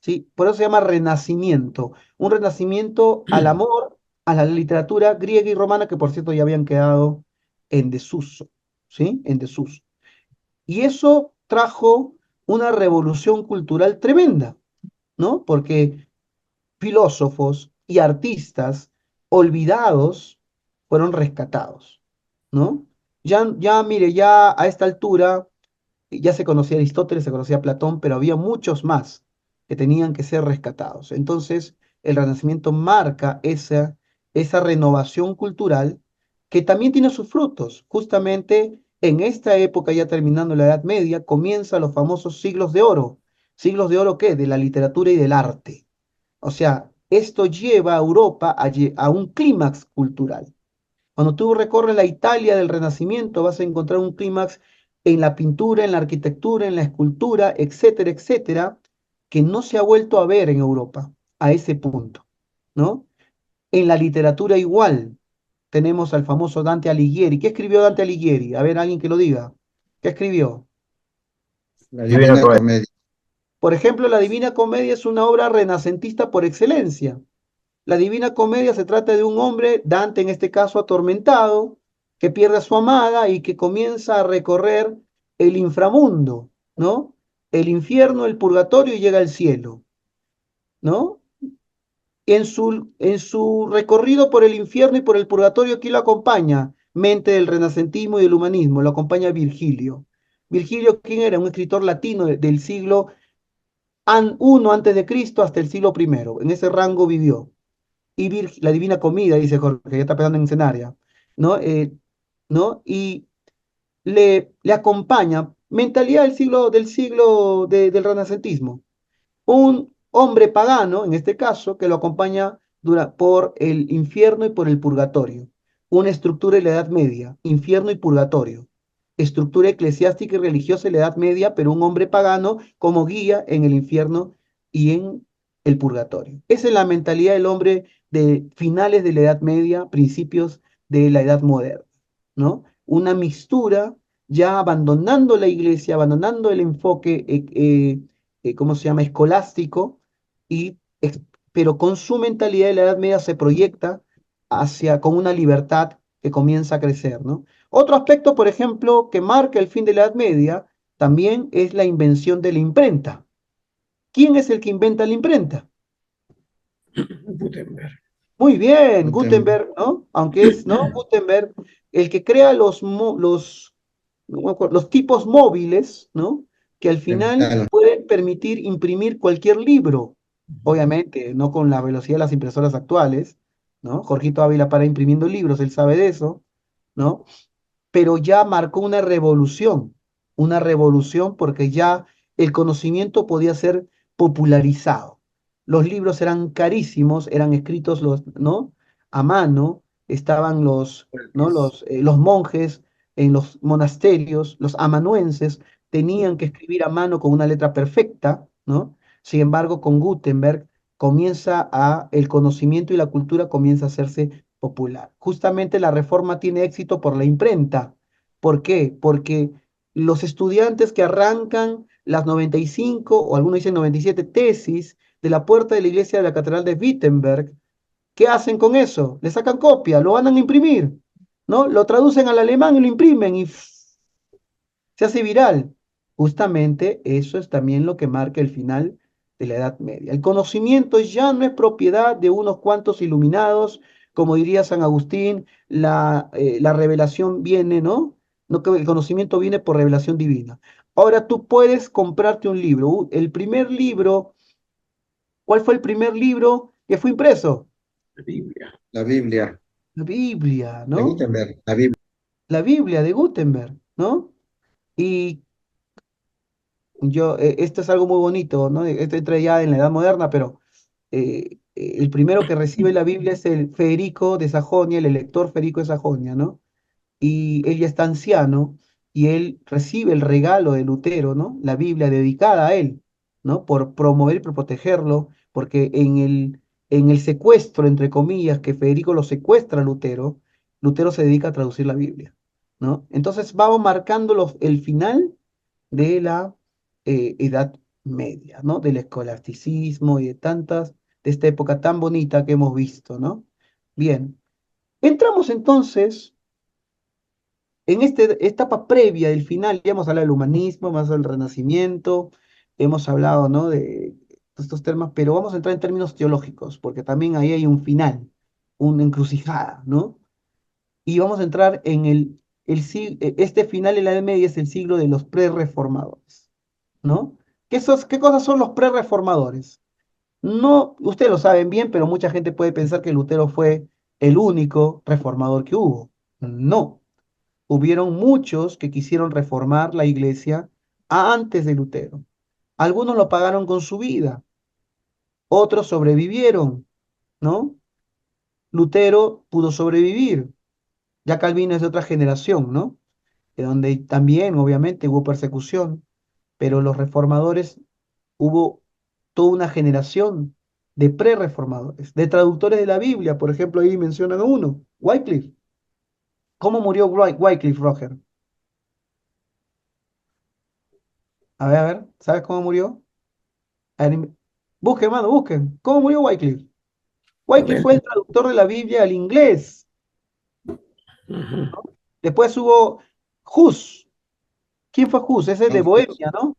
¿Sí? Por eso se llama renacimiento, un renacimiento al amor a la literatura griega y romana que por cierto ya habían quedado en desuso, ¿sí? En desuso. Y eso trajo una revolución cultural tremenda, ¿no? Porque filósofos y artistas olvidados fueron rescatados, ¿no? Ya, mire, ya a esta altura ya se conocía Aristóteles, se conocía Platón, pero había muchos más que tenían que ser rescatados. Entonces, el Renacimiento marca esa renovación cultural que también tiene sus frutos. Justamente en esta época, ya terminando la Edad Media, comienzan los famosos siglos de oro. ¿Siglos de oro qué? De la literatura y del arte. O sea, esto lleva a Europa a un clímax cultural. Cuando tú recorres la Italia del Renacimiento, vas a encontrar un clímax en la pintura, en la arquitectura, en la escultura, etcétera, etcétera, que no se ha vuelto a ver en Europa a ese punto, ¿no? En la literatura igual tenemos al famoso Dante Alighieri. ¿Qué escribió Dante Alighieri? A ver, alguien que lo diga. ¿Qué escribió? La Divina Divina Comedia. Comedia. Por ejemplo, la Divina Comedia es una obra renacentista por excelencia. La Divina Comedia se trata de un hombre, Dante en este caso atormentado, que pierde a su amada y que comienza a recorrer el inframundo, ¿no? El infierno, el purgatorio y llega al cielo, ¿no? En su recorrido por el infierno y por el purgatorio, ¿quién lo acompaña? Mente del renacentismo y del humanismo, lo acompaña Virgilio. Virgilio, ¿quién era? Un escritor latino del siglo I antes de Cristo hasta el siglo I. En ese rango vivió y la divina comida, dice Jorge, que ya está pensando en escenaria, ¿no? ¿No? Y le acompaña mentalidad del renacentismo. Un hombre pagano, en este caso, que lo acompaña por el infierno y por el purgatorio. Una estructura en la Edad Media, infierno y purgatorio. Estructura eclesiástica y religiosa en la Edad Media, pero un hombre pagano como guía en el infierno y en el purgatorio. Esa es la mentalidad del hombre de finales de la Edad Media, principios de la Edad Moderna, ¿no? Una mixtura ya abandonando la iglesia, abandonando el enfoque ¿cómo se llama? Escolástico, y, pero con su mentalidad de la Edad Media se proyecta con una libertad que comienza a crecer, ¿no? Otro aspecto, por ejemplo, que marca el fin de la Edad Media, también es la invención de la imprenta. ¿Quién es el que inventa la imprenta? Gutenberg. Muy bien, Gutenberg. Gutenberg, ¿no? Aunque es, ¿no? Gutenberg, el que crea no me acuerdo, los tipos móviles, ¿no? Que al final Claro. pueden permitir imprimir cualquier libro, obviamente, no con la velocidad de las impresoras actuales, ¿no? Jorgito Ávila para imprimiendo libros, él sabe de eso, ¿no? Pero ya marcó una revolución porque ya el conocimiento podía ser popularizado. Los libros eran carísimos, eran escritos ¿no? A mano, estaban ¿no? Los monjes en los monasterios, los amanuenses, tenían que escribir a mano con una letra perfecta, ¿no? Sin embargo, con Gutenberg el conocimiento y la cultura comienza a hacerse popular. Justamente la reforma tiene éxito por la imprenta. ¿Por qué? Porque los estudiantes que arrancan las 95 o algunos dicen 97 tesis de la puerta de la iglesia de la Catedral de Wittenberg, ¿qué hacen con eso? Le sacan copia, lo van a imprimir, ¿no? Lo traducen al alemán y lo imprimen y se hace viral. Justamente eso es también lo que marca el final de la Edad Media. El conocimiento ya no es propiedad de unos cuantos iluminados, como diría San Agustín, la revelación viene, ¿no? No que el conocimiento viene por revelación divina. Ahora tú puedes comprarte un libro. El primer libro, ¿cuál fue el primer libro que fue impreso? La Biblia. La Biblia, De ¿no? Gutenberg. La Biblia. La Biblia de Gutenberg, ¿no? Y esto es algo muy bonito, ¿no? Esto entra ya en la edad moderna, pero el primero que recibe la Biblia es el Federico de Sajonia, el elector Federico de Sajonia, ¿no? Y él ya está anciano y él recibe el regalo de Lutero, ¿no? La Biblia dedicada a él, ¿no? Por promover y por protegerlo, porque en el secuestro, entre comillas, que Federico lo secuestra a Lutero, Lutero se dedica a traducir la Biblia, ¿no? Entonces vamos marcando el final de la Edad Media, ¿no? Del escolasticismo y de esta época tan bonita que hemos visto, ¿no? Bien, entramos entonces en esta etapa previa del final. Ya hemos hablado del humanismo, hemos hablado del Renacimiento, hemos hablado, ¿no? De estos temas, pero vamos a entrar en términos teológicos, porque también ahí hay un final, una encrucijada, ¿no? Y vamos a entrar en este final de la Edad Media es el siglo de los prerreformadores, ¿no? ¿Qué cosas son los prerreformadores? No, ustedes lo saben bien, pero mucha gente puede pensar que Lutero fue el único reformador que hubo. No, hubieron muchos que quisieron reformar la iglesia antes de Lutero. Algunos lo pagaron con su vida, otros sobrevivieron, ¿no? Lutero pudo sobrevivir, ya Calvino es de otra generación, ¿no? De donde también, obviamente, hubo persecución, pero los reformadores, hubo toda una generación de prerreformadores, de traductores de la Biblia. Por ejemplo, ahí mencionan a uno, Wycliffe. ¿Cómo murió Wycliffe, Roger? A ver, ¿sabes cómo murió? A ver, busquen, hermano, busquen. ¿Cómo murió Wycliffe? Wycliffe fue el traductor de la Biblia al inglés. Después hubo Hus. ¿Quién fue Hus? Ese es de Bohemia, ¿no?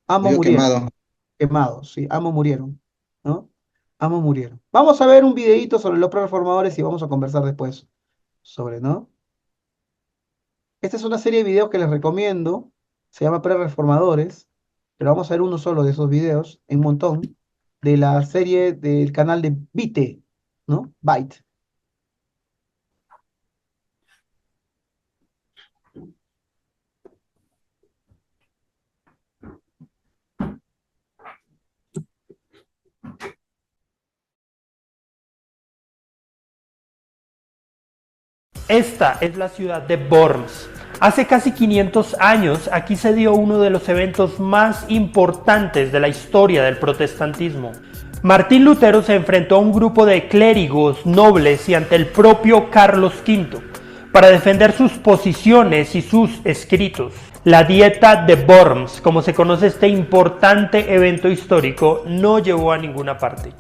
Ambos Murió murieron. quemado. Quemados, sí, ambos murieron, ¿no? Ambos murieron. Vamos a ver un videíto sobre los prerreformadores y vamos a conversar después sobre, ¿no? Esta es una serie de videos que les recomiendo. Se llama Prerreformadores, pero vamos a ver uno solo de esos videos, en un montón, de la serie del canal de Vite, ¿no? Byte. Esta es la ciudad de Worms. Hace casi 500 años aquí se dio uno de los eventos más importantes de la historia del protestantismo. Martín Lutero se enfrentó a un grupo de clérigos, nobles y ante el propio Carlos V para defender sus posiciones y sus escritos. La Dieta de Worms, como se conoce este importante evento histórico, no llevó a ninguna parte.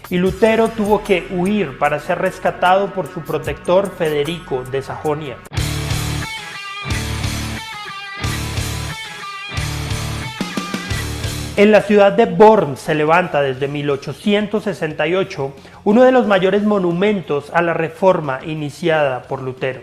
Y Lutero tuvo que huir para ser rescatado por su protector Federico de Sajonia. En la ciudad de Worms se levanta desde 1868 uno de los mayores monumentos a la reforma iniciada por Lutero.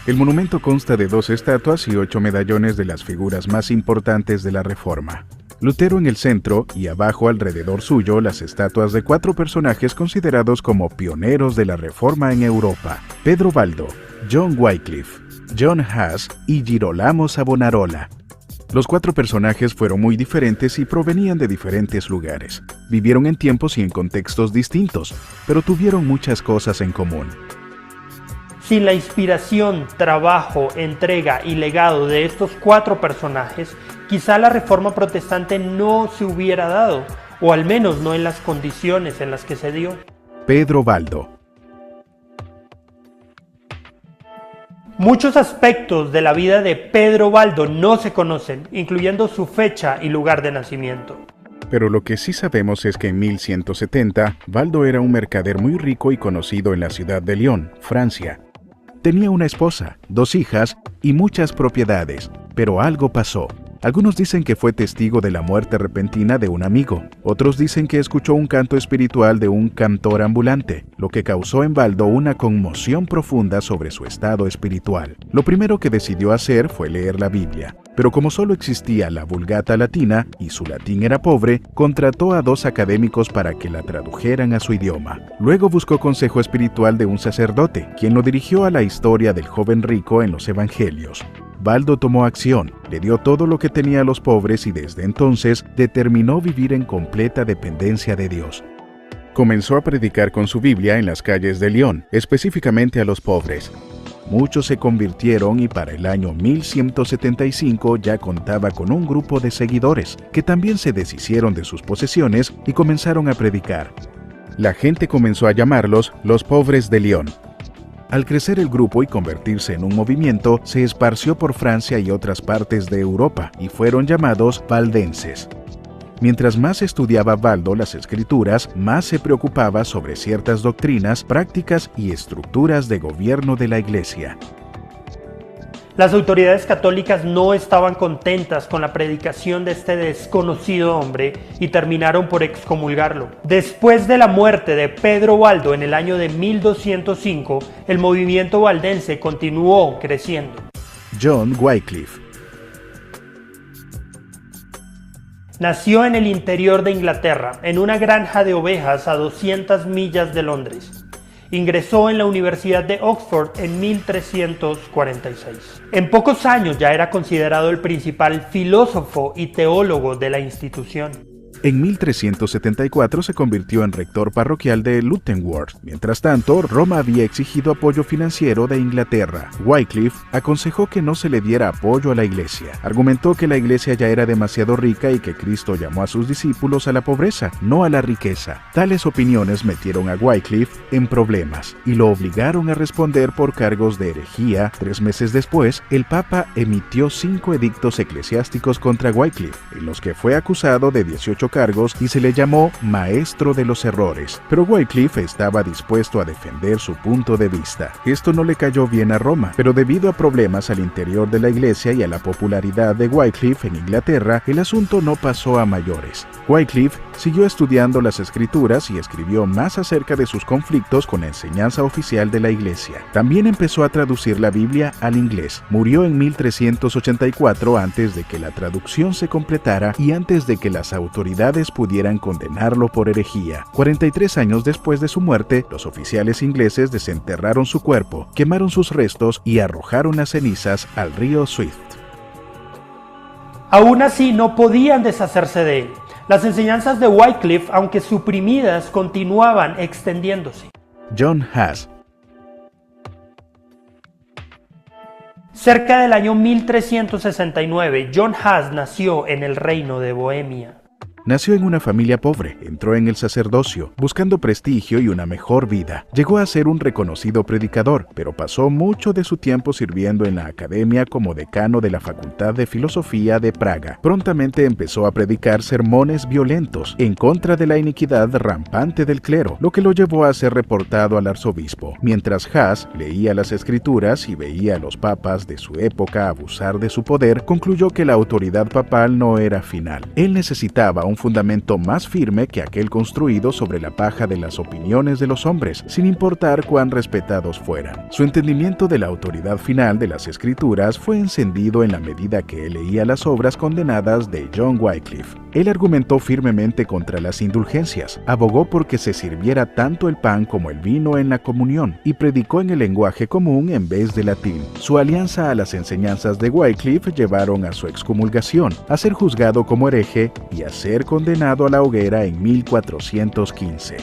El monumento consta de 2 estatuas y 8 medallones de las figuras más importantes de la Reforma. Lutero en el centro y abajo alrededor suyo las estatuas de 4 personajes considerados como pioneros de la Reforma en Europa: Pedro Baldo, John Wycliffe, John Huss y Girolamo Savonarola. Los 4 personajes fueron muy diferentes y provenían de diferentes lugares. Vivieron en tiempos y en contextos distintos, pero tuvieron muchas cosas en común. Sin la inspiración, trabajo, entrega y legado de estos 4 personajes, quizá la reforma protestante no se hubiera dado, o al menos no en las condiciones en las que se dio. Pedro Baldo. Muchos aspectos de la vida de Pedro Baldo no se conocen, incluyendo su fecha y lugar de nacimiento. Pero lo que sí sabemos es que en 1170, Baldo era un mercader muy rico y conocido en la ciudad de Lyon, Francia. Tenía una esposa, 2 hijas y muchas propiedades, pero algo pasó. Algunos dicen que fue testigo de la muerte repentina de un amigo. Otros dicen que escuchó un canto espiritual de un cantor ambulante, lo que causó en Baldo una conmoción profunda sobre su estado espiritual. Lo primero que decidió hacer fue leer la Biblia, pero como solo existía la Vulgata latina y su latín era pobre, contrató a 2 académicos para que la tradujeran a su idioma. Luego buscó consejo espiritual de un sacerdote, quien lo dirigió a la historia del joven rico en los evangelios. Baldo tomó acción, le dio todo lo que tenía a los pobres y desde entonces determinó vivir en completa dependencia de Dios. Comenzó a predicar con su Biblia en las calles de Lyon, específicamente a los pobres. Muchos se convirtieron y para el año 1175 ya contaba con un grupo de seguidores que también se deshicieron de sus posesiones y comenzaron a predicar. La gente comenzó a llamarlos los pobres de Lyon. Al crecer el grupo y convertirse en un movimiento, se esparció por Francia y otras partes de Europa y fueron llamados valdenses. Mientras más estudiaba Valdo las escrituras, más se preocupaba sobre ciertas doctrinas, prácticas y estructuras de gobierno de la Iglesia. Las autoridades católicas no estaban contentas con la predicación de este desconocido hombre y terminaron por excomulgarlo. Después de la muerte de Pedro Valdo en el año de 1205, el movimiento valdense continuó creciendo. John Wycliffe. Nació en el interior de Inglaterra, en una granja de ovejas a 200 millas de Londres. Ingresó en la Universidad de Oxford en 1346. En pocos años ya era considerado el principal filósofo y teólogo de la institución. En 1374 se convirtió en rector parroquial de Luttenworth. Mientras tanto, Roma había exigido apoyo financiero de Inglaterra. Wycliffe aconsejó que no se le diera apoyo a la iglesia. Argumentó que la iglesia ya era demasiado rica y que Cristo llamó a sus discípulos a la pobreza, no a la riqueza. Tales opiniones metieron a Wycliffe en problemas y lo obligaron a responder por cargos de herejía. 3 meses después, el Papa emitió 5 edictos eclesiásticos contra Wycliffe, en los que fue acusado de 18 cargos y se le llamó maestro de los errores, pero Wycliffe estaba dispuesto a defender su punto de vista. Esto no le cayó bien a Roma, pero debido a problemas al interior de la iglesia y a la popularidad de Wycliffe en Inglaterra, el asunto no pasó a mayores. Wycliffe siguió estudiando las escrituras y escribió más acerca de sus conflictos con la enseñanza oficial de la iglesia. También empezó a traducir la Biblia al inglés. Murió en 1384 antes de que la traducción se completara y antes de que las autoridades pudieran condenarlo por herejía. 43 años después de su muerte, los oficiales ingleses desenterraron su cuerpo, quemaron sus restos y arrojaron las cenizas al río Swift. Aún así, no podían deshacerse de él. Las enseñanzas de Wycliffe, aunque suprimidas, continuaban extendiéndose. John Huss. Cerca del año 1369, John Huss nació en el reino de Bohemia. Nació en una familia pobre, entró en el sacerdocio, buscando prestigio y una mejor vida. Llegó a ser un reconocido predicador, pero pasó mucho de su tiempo sirviendo en la academia como decano de la Facultad de Filosofía de Praga. Prontamente empezó a predicar sermones violentos en contra de la iniquidad rampante del clero, lo que lo llevó a ser reportado al arzobispo. Mientras Huss leía las escrituras y veía a los papas de su época abusar de su poder, concluyó que la autoridad papal no era final. Él necesitaba un fundamento más firme que aquel construido sobre la paja de las opiniones de los hombres, sin importar cuán respetados fueran. Su entendimiento de la autoridad final de las escrituras fue encendido en la medida que él leía las obras condenadas de John Wycliffe. Él argumentó firmemente contra las indulgencias, abogó porque se sirviera tanto el pan como el vino en la comunión, y predicó en el lenguaje común en vez de latín. Su alianza a las enseñanzas de Wycliffe llevaron a su excomulgación, a ser juzgado como hereje y a ser condenado a la hoguera en 1415.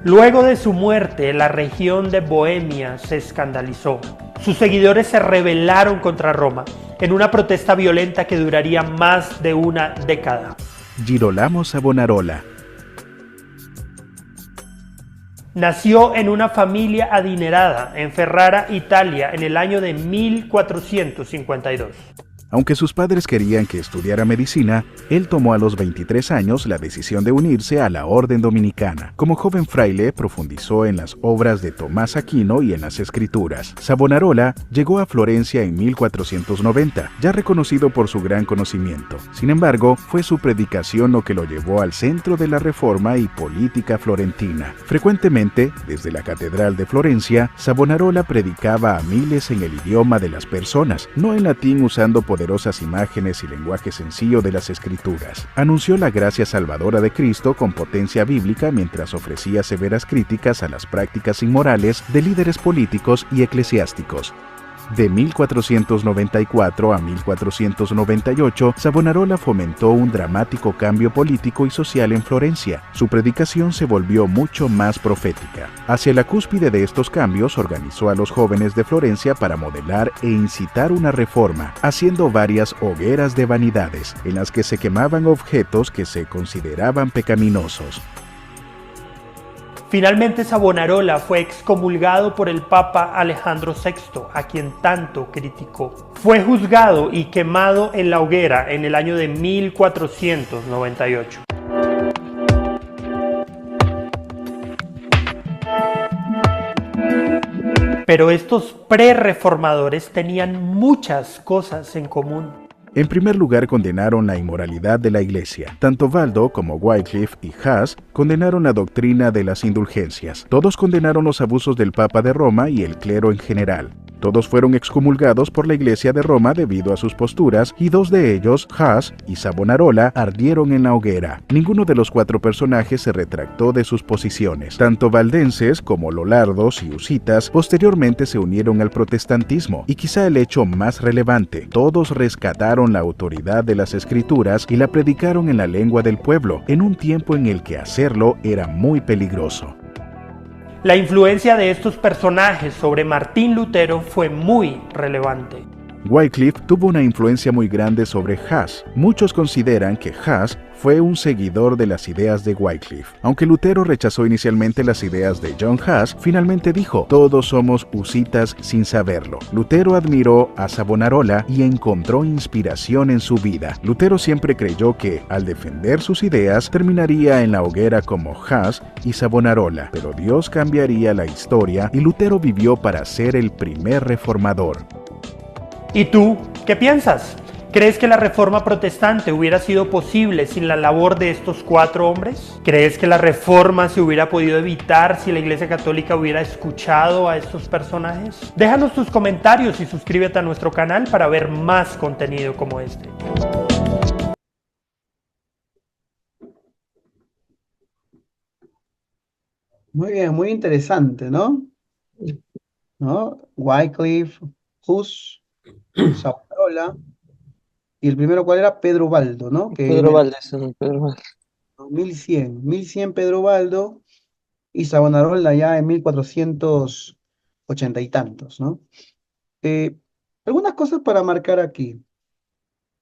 Luego de su muerte, la región de Bohemia se escandalizó. Sus seguidores se rebelaron contra Roma en una protesta violenta que duraría más de una década. Girolamo Savonarola. Nació en una familia adinerada en Ferrara, Italia, en el año de 1452. Aunque sus padres querían que estudiara medicina, él tomó a los 23 años la decisión de unirse a la orden dominicana. Como joven fraile, profundizó en las obras de Tomás Aquino y en las escrituras. Savonarola llegó a Florencia en 1490, ya reconocido por su gran conocimiento. Sin embargo, fue su predicación lo que lo llevó al centro de la reforma y política florentina. Frecuentemente, desde la Catedral de Florencia, Savonarola predicaba a miles en el idioma de las personas, no en latín usando poderosas imágenes y lenguaje sencillo de las escrituras. Anunció la gracia salvadora de Cristo con potencia bíblica mientras ofrecía severas críticas a las prácticas inmorales de líderes políticos y eclesiásticos. De 1494 a 1498, Savonarola fomentó un dramático cambio político y social en Florencia. Su predicación se volvió mucho más profética. Hacia la cúspide de estos cambios, organizó a los jóvenes de Florencia para modelar e incitar una reforma, haciendo varias hogueras de vanidades, en las que se quemaban objetos que se consideraban pecaminosos. Finalmente Savonarola fue excomulgado por el Papa Alejandro VI, a quien tanto criticó. Fue juzgado y quemado en la hoguera en el año de 1498. Pero estos pre-reformadores tenían muchas cosas en común. En primer lugar, condenaron la inmoralidad de la Iglesia. Tanto Baldo como Wycliffe y Hus condenaron la doctrina de las indulgencias. Todos condenaron los abusos del Papa de Roma y el clero en general. Todos fueron excomulgados por la Iglesia de Roma debido a sus posturas, y dos de ellos, Hus y Savonarola, ardieron en la hoguera. Ninguno de los cuatro personajes se retractó de sus posiciones. Tanto valdenses como lolardos y husitas posteriormente se unieron al protestantismo, y quizá el hecho más relevante, todos rescataron la autoridad de las Escrituras y la predicaron en la lengua del pueblo, en un tiempo en el que hacerlo era muy peligroso. La influencia de estos personajes sobre Martín Lutero fue muy relevante. Wycliffe tuvo una influencia muy grande sobre Hus. Muchos consideran que Hus fue un seguidor de las ideas de Wycliffe. Aunque Lutero rechazó inicialmente las ideas de John Hus, finalmente dijo: todos somos husitas sin saberlo. Lutero admiró a Savonarola y encontró inspiración en su vida. Lutero siempre creyó que, al defender sus ideas, terminaría en la hoguera como Hus y Savonarola, pero Dios cambiaría la historia y Lutero vivió para ser el primer reformador. ¿Y tú, qué piensas? ¿Crees que la reforma protestante hubiera sido posible sin la labor de estos cuatro hombres? ¿Crees que la reforma se hubiera podido evitar si la Iglesia Católica hubiera escuchado a estos personajes? Déjanos tus comentarios y suscríbete a nuestro canal para ver más contenido como este. Muy bien, muy interesante, ¿no? Wycliffe, Hus, Savonarola, y el primero, ¿cuál era? Pedro Baldo, ¿no? Que en Pedro el Valdés, Pedro Valdés. 1100 Pedro Baldo, y Savonarola ya en 1480 y tantos, ¿no? Eh, Algunas cosas para marcar aquí.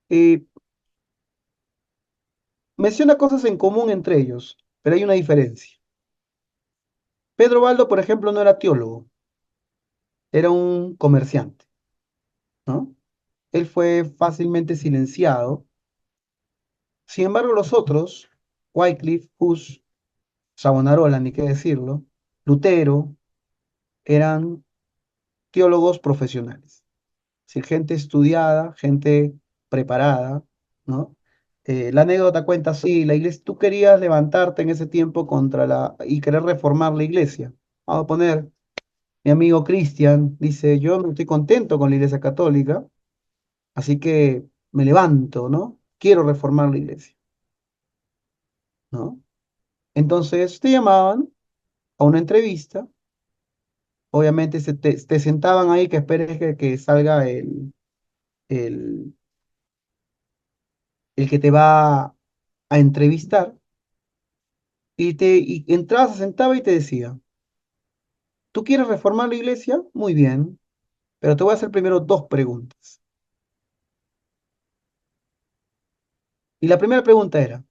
Eh, Menciona cosas en común entre ellos, pero hay una diferencia. Pedro Baldo, por ejemplo, no era teólogo, era un comerciante, ¿no? Él fue fácilmente silenciado. Sin embargo, los otros, Wycliffe, Hus, Savonarola, ni qué decirlo, Lutero, eran teólogos profesionales. Es decir, gente estudiada, gente preparada, ¿no? La anécdota cuenta así: la iglesia, tú querías levantarte en ese tiempo y querer reformar la iglesia. Vamos a poner, mi amigo Cristian dice: yo no estoy contento con la iglesia católica, así que me levanto, ¿no? Quiero reformar la iglesia, ¿no? Entonces te llamaban a una entrevista, obviamente te sentaban ahí que esperes que salga el, el que te va a entrevistar, y entrabas, se sentaba y te decía: ¿tú quieres reformar la iglesia? Muy bien, pero te voy a hacer primero dos preguntas. Y la primera pregunta era: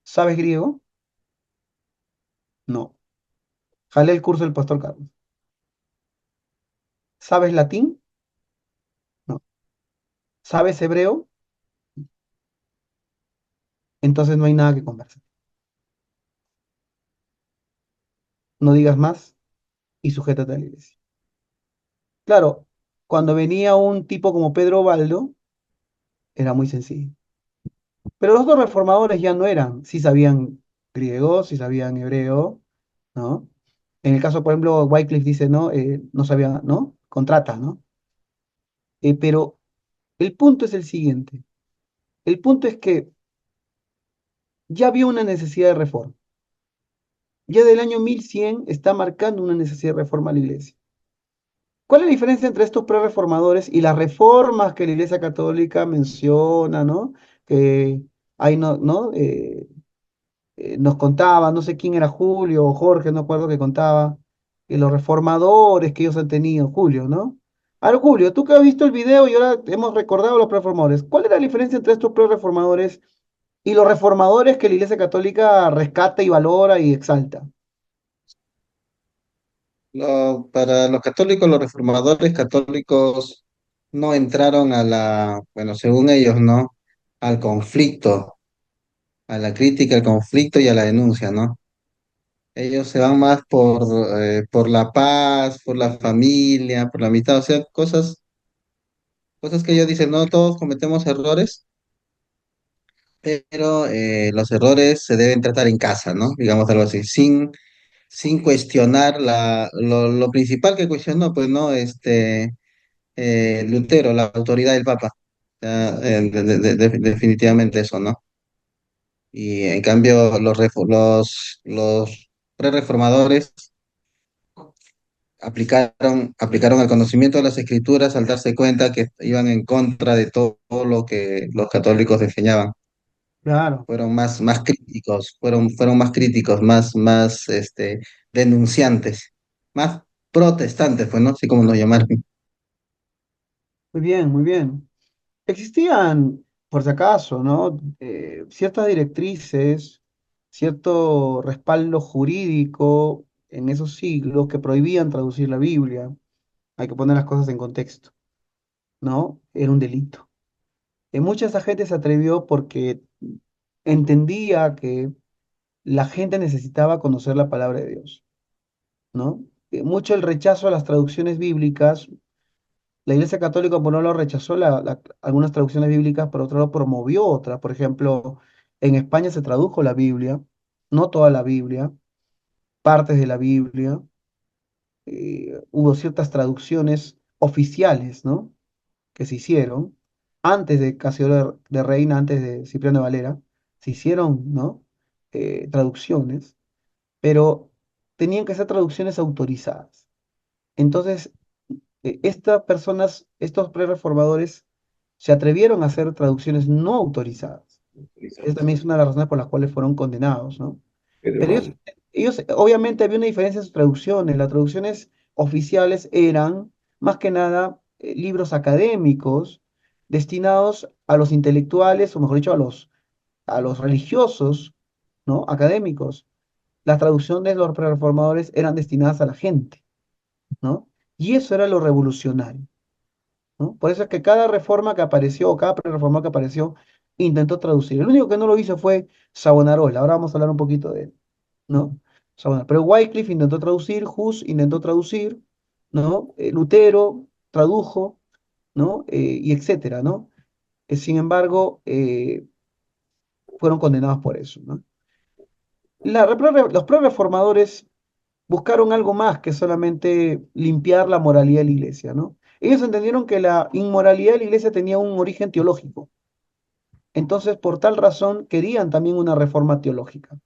¿sabes griego? No. Jalé el curso del pastor Carlos. ¿Sabes latín? No. ¿Sabes hebreo? Entonces no hay nada que conversar. No digas más y sujétate a la iglesia. Claro, cuando venía un tipo como Pedro Baldo, era muy sencillo. Pero los dos reformadores ya no eran, sí sabían griego, sí sabían hebreo, ¿no? En el caso, por ejemplo, Wycliffe dice: no, no sabía, ¿no? Contrata, ¿no? Pero el punto es el siguiente. El punto es que ya había una necesidad de reforma. Ya del año 1100 está marcando una necesidad de reforma a la iglesia. ¿Cuál es la diferencia entre estos pre-reformadores y las reformas que la Iglesia Católica menciona, ¿no? Que ahí nos contaba, no sé quién era Julio o Jorge, no acuerdo que contaba, y los reformadores que ellos han tenido, Julio, ¿no? Ahora, Julio, tú que has visto el video y ahora hemos recordado los pre-reformadores, ¿cuál es la diferencia entre estos pre-reformadores y los reformadores que la Iglesia Católica rescata y valora y exalta? Para los católicos, los reformadores católicos no entraron bueno, según ellos, ¿no? Al conflicto, a la crítica, al conflicto y a la denuncia, ¿no? Ellos se van más por la paz, por la familia, por la amistad, o sea, cosas que ellos dicen, no, todos cometemos errores, pero los errores se deben tratar en casa, ¿no? Digamos algo así, sin cuestionar lo principal que cuestionó, pues, ¿no? Lutero, la autoridad del Papa. Definitivamente eso, ¿no? Y en cambio, los pre-reformadores aplicaron el conocimiento de las escrituras al darse cuenta que iban en contra de todo lo que los católicos enseñaban. Claro. Fueron más críticos, fueron más críticos, denunciantes, más protestantes, pues, ¿no? Así como nos llamaron. Muy bien, muy bien. Existían, por si acaso, ¿no? Ciertas directrices, cierto respaldo jurídico en esos siglos que prohibían traducir la Biblia. Hay que poner las cosas en contexto, ¿no? Era un delito. Mucha de esa gente se atrevió porque entendía que la gente necesitaba conocer la palabra de Dios, ¿no? Mucho el rechazo a las traducciones bíblicas. La Iglesia Católica, por un lado, rechazó algunas traducciones bíblicas, por otro lado, promovió otras. Por ejemplo, en España se tradujo la Biblia, no toda la Biblia, partes de la Biblia. Hubo ciertas traducciones oficiales, ¿no? Que se hicieron antes de Casiodoro de Reina, antes de Cipriano de Valera. Se hicieron, ¿no? Traducciones, pero tenían que ser traducciones autorizadas. Entonces, estas personas, estos pre-reformadores, se atrevieron a hacer traducciones no autorizadas. Esa también es una de las razones por las cuales fueron condenados, ¿no? Pero ellos, obviamente había una diferencia en sus traducciones. Las traducciones oficiales eran, más que nada, libros académicos destinados a los intelectuales, o mejor dicho, a los religiosos, ¿no? Académicos. Las traducciones de los pre-reformadores eran destinadas a la gente, ¿no? Y eso era lo revolucionario, ¿no? Por eso es que cada reforma que apareció, o cada pre-reforma que apareció, intentó traducir. El único que no lo hizo fue Savonarola. Ahora vamos a hablar un poquito de él, ¿no? Savonarola. Pero Wycliffe intentó traducir, Hus intentó traducir, ¿no? Lutero tradujo, ¿no? Y etcétera, ¿no? Sin embargo, fueron condenados por eso, ¿no? Los pre-reformadores buscaron algo más que solamente limpiar la moralidad de la iglesia, ¿no? Ellos entendieron que la inmoralidad de la iglesia tenía un origen teológico. Entonces, por tal razón, querían también una reforma teológica,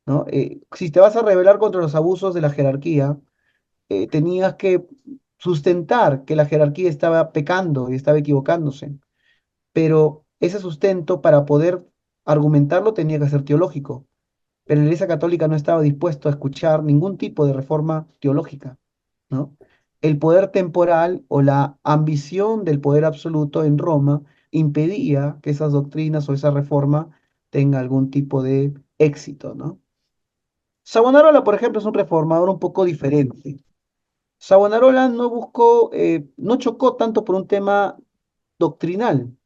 ¿no? Si te vas a rebelar contra los abusos de la jerarquía, tenías que sustentar que la jerarquía estaba pecando y estaba equivocándose, pero ese sustento para poder argumentarlo tenía que ser teológico. Pero la Iglesia Católica no estaba dispuesto a escuchar ningún tipo de reforma teológica, ¿no? El poder temporal o la ambición del poder absoluto en Roma impedía que esas doctrinas o esa reforma tenga algún tipo de éxito, ¿no? Savonarola, por ejemplo, es un reformador un poco diferente. Savonarola no chocó tanto por un tema doctrinal.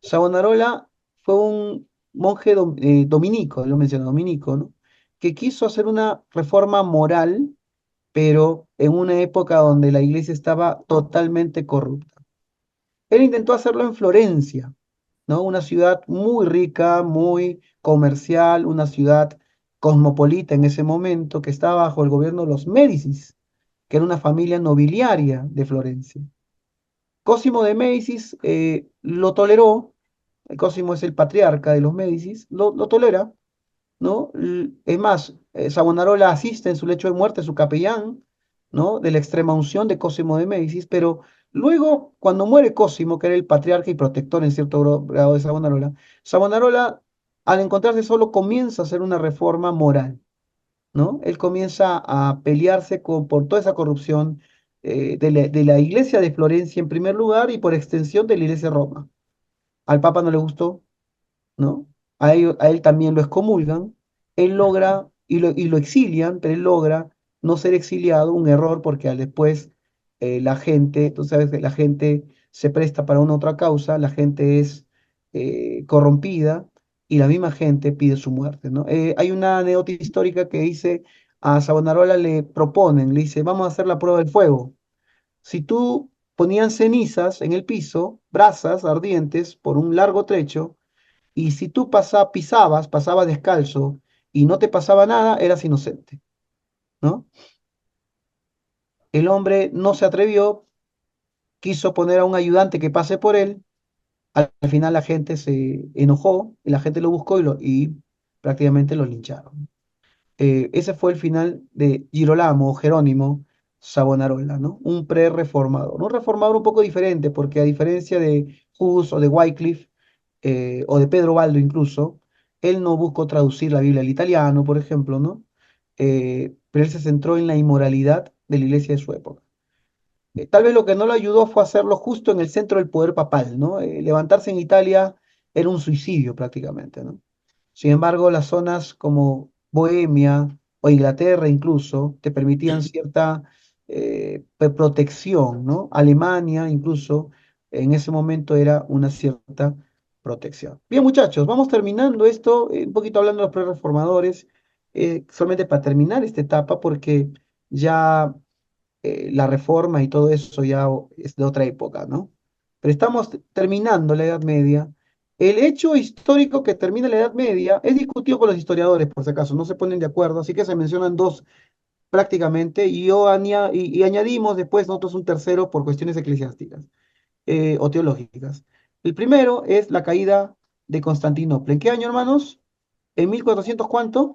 Savonarola fue un monje dominico, lo mencioné, dominico, ¿no? Que quiso hacer una reforma moral, pero en una época donde la iglesia estaba totalmente corrupta. Él intentó hacerlo en Florencia, ¿no? Una ciudad muy rica, muy comercial, una ciudad cosmopolita en ese momento, que estaba bajo el gobierno de los Médicis, que era una familia nobiliaria de Florencia. Cosimo de Médicis lo toleró. Cosimo es el patriarca de los Médicis, lo tolera, ¿no? Es más, Savonarola asiste en su lecho de muerte, su capellán, ¿no? De la extrema unción de Cosimo de Médicis, pero luego, cuando muere Cosimo, que era el patriarca y protector en cierto grado de Savonarola, Savonarola, al encontrarse solo, comienza a hacer una reforma moral, ¿no? Él comienza a pelearse por toda esa corrupción de la iglesia de Florencia en primer lugar y por extensión de la iglesia de Roma. Al Papa no le gustó, ¿no? A él también lo excomulgan, él logra, y lo exilian, pero él logra no ser exiliado, un error, porque después la gente, tú sabes que la gente se presta para una otra causa, la gente es corrompida, y la misma gente pide su muerte, ¿no? Hay una anécdota histórica que dice, a Savonarola le proponen, le dice, vamos a hacer la prueba del fuego. Si tú ponían cenizas en el piso, brasas ardientes por un largo trecho, y si tú pasabas descalzo y no te pasaba nada, eras inocente, ¿no? El hombre no se atrevió, quiso poner a un ayudante que pase por él, al final la gente se enojó, y la gente lo buscó y prácticamente lo lincharon. Ese fue el final de Girolamo o Jerónimo Savonarola, ¿no? Un pre-reformador. Un reformador un poco diferente, porque a diferencia de Hus o de Wycliffe, o de Pedro Baldo incluso, él no buscó traducir la Biblia al italiano, por ejemplo, ¿no? Pero él se centró en la inmoralidad de la iglesia de su época. Tal vez lo que no lo ayudó fue hacerlo justo en el centro del poder papal, ¿no? Levantarse en Italia era un suicidio prácticamente, ¿no? Sin embargo, las zonas como Bohemia o Inglaterra incluso te permitían cierta protección, ¿no? Alemania incluso en ese momento era una cierta protección. Bien, muchachos, vamos terminando esto, un poquito hablando de los pre-reformadores, solamente para terminar esta etapa, porque ya la reforma y todo eso ya es de otra época, ¿no? Pero estamos terminando la Edad Media. El hecho histórico que termina la Edad Media es discutido con los historiadores, por si acaso, no se ponen de acuerdo, así que se mencionan dos prácticamente, y añadimos después nosotros un tercero por cuestiones eclesiásticas o teológicas. El primero es la caída de Constantinopla. ¿En qué año, hermanos? ¿En 1400 cuánto?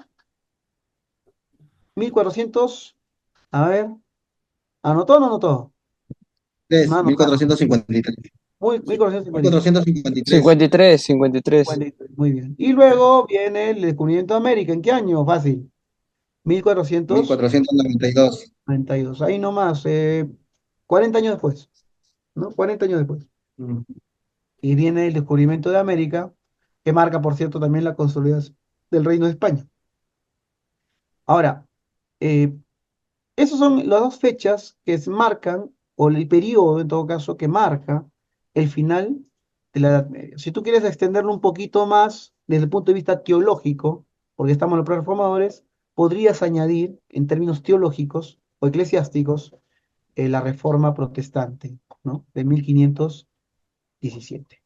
1400, a ver, ¿anotó o no anotó? No ha Tres, mil anotado. cuatrocientos cincuenta y tres. 1453. 1453. 53, 53. Muy bien. Y luego viene el descubrimiento de América. ¿En qué año? Fácil. Mil 1492. cuatrocientos noventa y dos. Ahí nomás. 40 años después. ¿No? 40 años después. Mm. Y viene el descubrimiento de América, que marca, por cierto, también la consolidación del Reino de España. Ahora, eh, esas son las dos fechas que marcan, o el periodo, en todo caso, que marca el final de la Edad Media. Si tú quieres extenderlo un poquito más desde el punto de vista teológico, porque estamos en los reformadores, podrías añadir, en términos teológicos o eclesiásticos, la Reforma Protestante, ¿no? De 1517,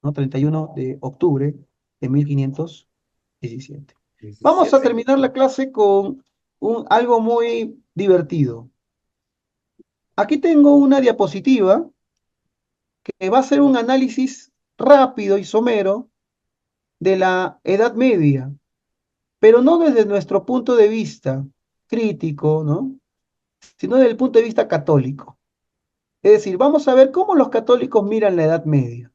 ¿no? 31 de octubre de 1517. Vamos a terminar la clase con algo muy divertido. Aquí tengo una diapositiva que va a ser un análisis rápido y somero de la Edad Media, pero no desde nuestro punto de vista crítico, ¿no? Sino desde el punto de vista católico. Es decir, vamos a ver cómo los católicos miran la Edad Media,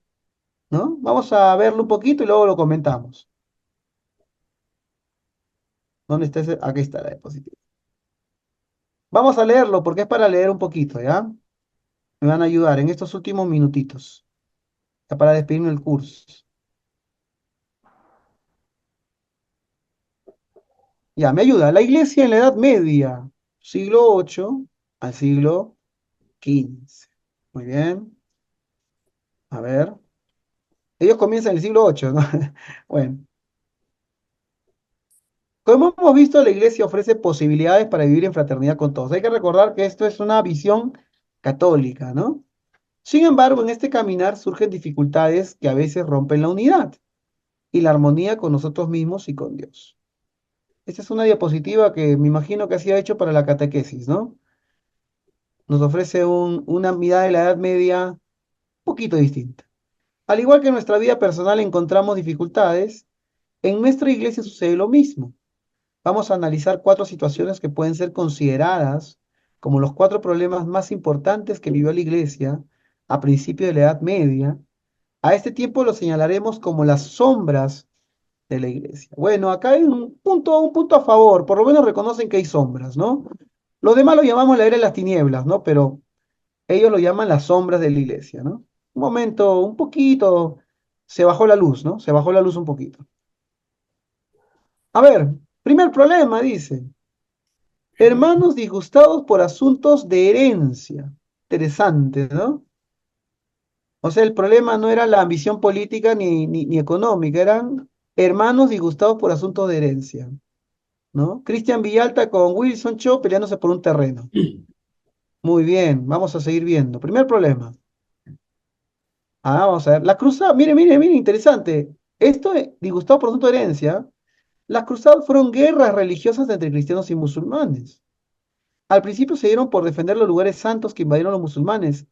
¿no? Vamos a verlo un poquito y luego lo comentamos. ¿Dónde está ese? Aquí está la diapositiva. Vamos a leerlo porque es para leer un poquito, ¿ya? Me van a ayudar en estos últimos minutitos, ya para despedirme del curso. Ya, me ayuda. La iglesia en la Edad Media, siglo VIII al siglo XV. Muy bien. A ver. Ellos comienzan en el siglo VIII, ¿no? Bueno. Como hemos visto, la iglesia ofrece posibilidades para vivir en fraternidad con todos. Hay que recordar que esto es una visión católica, ¿no? Sin embargo, en este caminar surgen dificultades que a veces rompen la unidad y la armonía con nosotros mismos y con Dios. Esta es una diapositiva que me imagino que hacía hecho para la catequesis, ¿no? Nos ofrece una mirada de la Edad Media un poquito distinta. Al igual que en nuestra vida personal encontramos dificultades, en nuestra iglesia sucede lo mismo. Vamos a analizar 4 situaciones que pueden ser consideradas como los 4 problemas más importantes que vivió la Iglesia a principios de la Edad Media. A este tiempo lo señalaremos como las sombras de la Iglesia. Bueno, acá hay un punto a favor, por lo menos reconocen que hay sombras, ¿no? Los demás lo llamamos la era de las tinieblas, ¿no? Pero ellos lo llaman las sombras de la Iglesia, ¿no? Un momento, un poquito, se bajó la luz, ¿no? Se bajó la luz un poquito. A ver, primer problema, dice. Hermanos disgustados por asuntos de herencia. Interesante, ¿no? O sea, el problema no era la ambición política ni económica, eran hermanos disgustados por asuntos de herencia, ¿no? Cristian Villalta con Wilson Cho peleándose por un terreno. Muy bien, vamos a seguir viendo. Primer problema. Vamos a ver. La cruzada, mire, interesante. Esto es disgustado por asunto de herencia. Las cruzadas fueron guerras religiosas entre cristianos y musulmanes. Al principio se dieron por defender los lugares santos que invadieron los musulmanes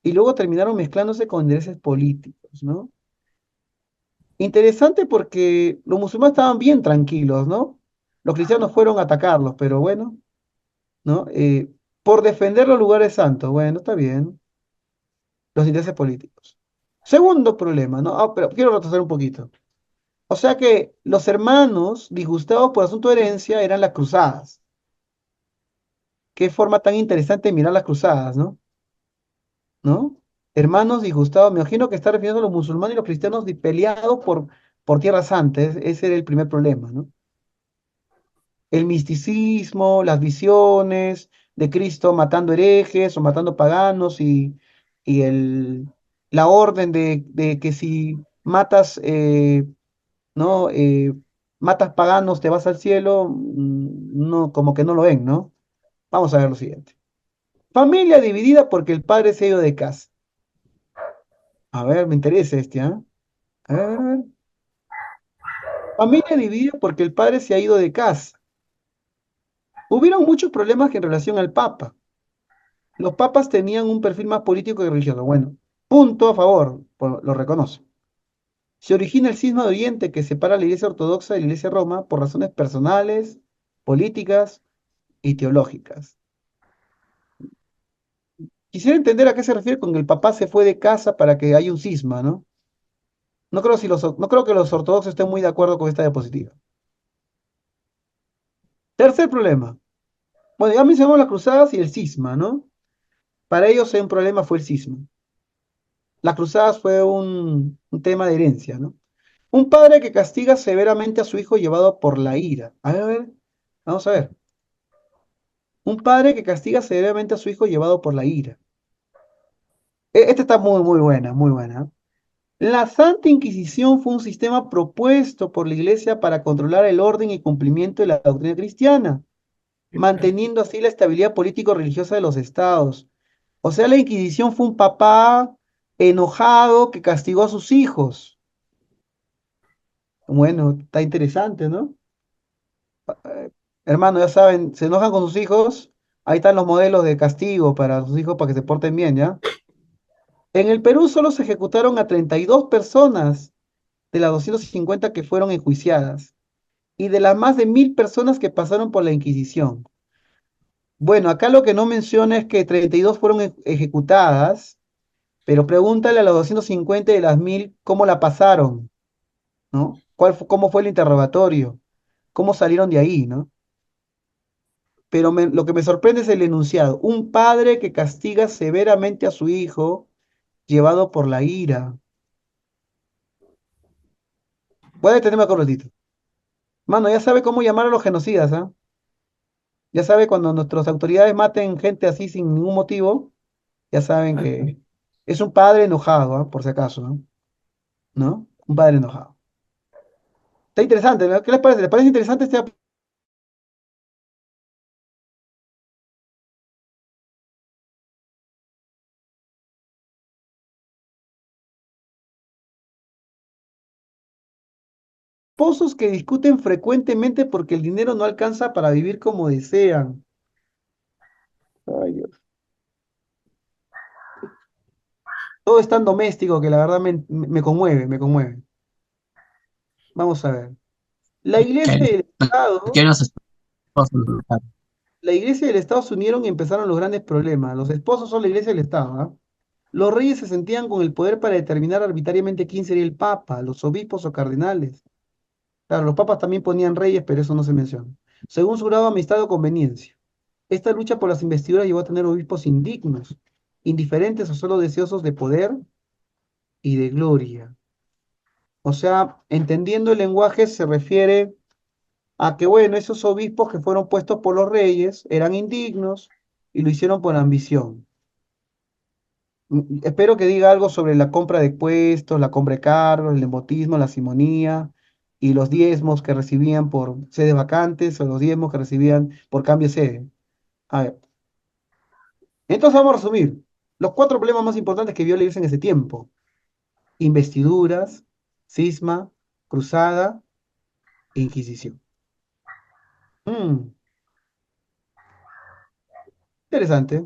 y luego terminaron mezclándose con intereses políticos, ¿no? Interesante porque los musulmanes estaban bien tranquilos, ¿no? Los cristianos fueron a atacarlos, pero bueno, ¿no? Por defender los lugares santos, bueno, está bien. Los intereses políticos. Segundo problema, ¿no? Pero quiero retroceder un poquito. O sea que los hermanos disgustados por asunto de herencia eran las cruzadas. Qué forma tan interesante de mirar las cruzadas, ¿no? ¿No? Hermanos disgustados, me imagino que está refiriendo a los musulmanes y los cristianos peleados por tierras santas. Ese era el primer problema, ¿no? El misticismo, las visiones de Cristo matando herejes o matando paganos y la orden de que si matas, ¿no? Matas paganos, te vas al cielo, no, como que no lo ven, ¿no? Vamos a ver lo siguiente. Familia dividida porque el padre se ha ido de casa. A ver, me interesa este, ¿ah? A ver, a ver, a ver. Familia dividida porque el padre se ha ido de casa. Hubieron muchos problemas en relación al Papa. Los papas tenían un perfil más político que religioso. Bueno, punto a favor, lo reconozco. Se origina el cisma de Oriente que separa la Iglesia Ortodoxa de la Iglesia Roma por razones personales, políticas y teológicas. Quisiera entender a qué se refiere con que el Papa se fue de casa para que haya un cisma, ¿no? No creo que los ortodoxos estén muy de acuerdo con esta diapositiva. Tercer problema. Bueno, ya mencionamos las cruzadas y el cisma, ¿no? Para ellos un problema fue el cisma. Las cruzadas fue un tema de herencia, ¿no? Un padre que castiga severamente a su hijo llevado por la ira. A ver, vamos a ver. Un padre que castiga severamente a su hijo llevado por la ira. Esta está muy buena, muy buena. La Santa Inquisición fue un sistema propuesto por la Iglesia para controlar el orden y cumplimiento de la doctrina cristiana, manteniendo así la estabilidad político-religiosa de los estados. O sea, la Inquisición fue un papá enojado que castigó a sus hijos. Bueno, está interesante, ¿no? Hermano, ya saben, se enojan con sus hijos, ahí están los modelos de castigo para sus hijos para que se porten bien, ¿ya? En el Perú solo se ejecutaron a 32 personas de las 250 que fueron enjuiciadas y de las más de 1000 personas que pasaron por la Inquisición. Bueno, acá lo que no menciona es que 32 fueron ejecutadas, pero pregúntale a los 250 de las 1000 cómo la pasaron, ¿no? ¿Cómo fue el interrogatorio? ¿Cómo salieron de ahí, ¿no? Pero lo que me sorprende es el enunciado. Un padre que castiga severamente a su hijo, llevado por la ira. Voy a detenerme acá un ratito. Mano, ya sabe cómo llamar a los genocidas, ¿ah? Ya sabe cuando nuestras autoridades maten gente así sin ningún motivo, ya saben que es un padre enojado, ¿ah? Por si acaso, ¿no? ¿No? Un padre enojado. Está interesante, ¿no? ¿Qué les parece? ¿Les parece interesante este? Esposos que discuten frecuentemente porque el dinero no alcanza para vivir como desean. Ay, Dios. Todo es tan doméstico que la verdad me conmueve, me conmueve. Vamos a ver. La iglesia y el Estado. ¿Qué los esposos? La iglesia y el Estado se unieron y empezaron los grandes problemas. Los esposos son la iglesia y el Estado, ¿ah? Los reyes se sentían con el poder para determinar arbitrariamente quién sería el papa, los obispos o cardenales. Claro, los papas también ponían reyes, pero eso no se menciona. Según su grado de amistad o conveniencia. Esta lucha por las investiduras llevó a tener obispos indignos, indiferentes o solo deseosos de poder y de gloria. O sea, entendiendo el lenguaje se refiere a que, bueno, esos obispos que fueron puestos por los reyes eran indignos y lo hicieron por ambición. Espero que diga algo sobre la compra de puestos, la compra de cargos, el nepotismo, la simonía y los diezmos que recibían por sedes vacantes o los diezmos que recibían por cambio de sede. A ver, entonces vamos a resumir los 4 problemas más importantes que vio la iglesia en ese tiempo: investiduras, cisma, cruzada e inquisición. Mm, interesante.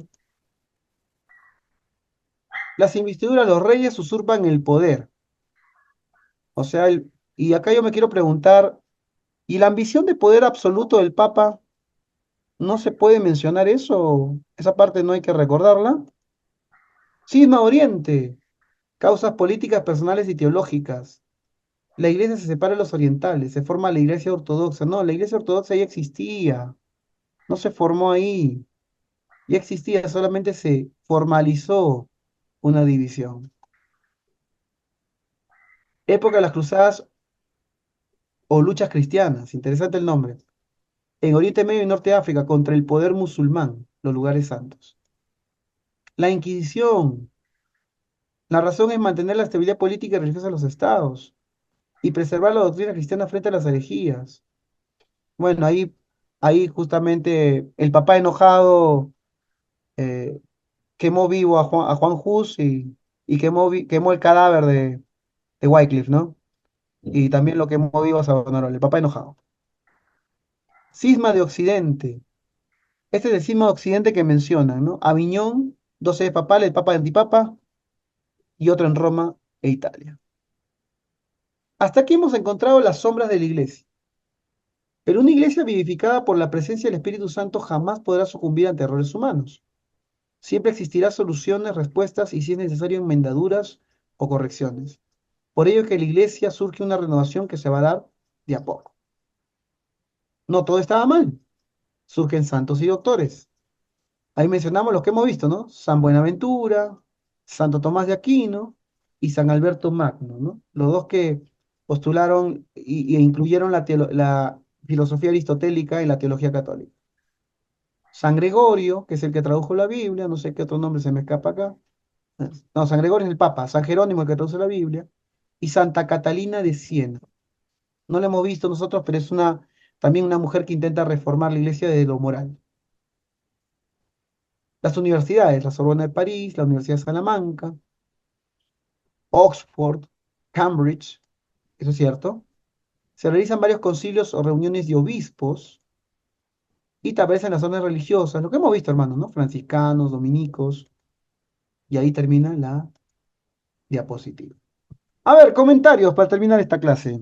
Las investiduras, los reyes usurpan el poder. O sea, y acá yo me quiero preguntar, ¿y la ambición de poder absoluto del Papa? ¿No se puede mencionar eso? ¿Esa parte no hay que recordarla? Cisma Oriente, causas políticas, personales y teológicas. La iglesia se separa de los orientales, se forma la iglesia ortodoxa. No, la iglesia ortodoxa ya existía, no se formó ahí, ya existía, solamente se formalizó una división. Época de las cruzadas o luchas cristianas, interesante el nombre. En Oriente Medio y Norte de África, contra el poder musulmán, los lugares santos. La Inquisición, la razón es mantener la estabilidad política y religiosa de los estados y preservar la doctrina cristiana frente a las herejías. Bueno, ahí justamente el papá enojado eh, quemó vivo a Juan Hus y quemó el cadáver de Wycliffe, ¿no? Y también lo quemó vivo a Savonarola, el papá enojado. Cisma de Occidente. Este es el cisma de Occidente que mencionan, ¿no? Aviñón, 12 de papal, el papa antipapa, y otro en Roma e Italia. Hasta aquí hemos encontrado las sombras de la iglesia. Pero una iglesia vivificada por la presencia del Espíritu Santo jamás podrá sucumbir ante errores humanos. Siempre existirá soluciones, respuestas y, si es necesario, enmendaduras o correcciones. Por ello que en la iglesia surge una renovación que se va a dar de a poco. No todo estaba mal. Surgen santos y doctores. Ahí mencionamos los que hemos visto, ¿no? San Buenaventura, Santo Tomás de Aquino y San Alberto Magno, ¿no? Los dos que postularon e incluyeron la filosofía aristotélica en la teología católica. San Gregorio, que es el que tradujo la Biblia, no sé qué otro nombre se me escapa acá. No, San Gregorio es el Papa, San Jerónimo el que traduce la Biblia, y Santa Catalina de Siena. No la hemos visto nosotros, pero es también una mujer que intenta reformar la iglesia desde lo moral. Las universidades, la Sorbona de París, la Universidad de Salamanca, Oxford, Cambridge, eso es cierto. Se realizan varios concilios o reuniones de obispos y te aparecen las órdenes religiosas, lo que hemos visto, hermanos, ¿no? Franciscanos, dominicos, y ahí termina la diapositiva. A ver, comentarios para terminar esta clase.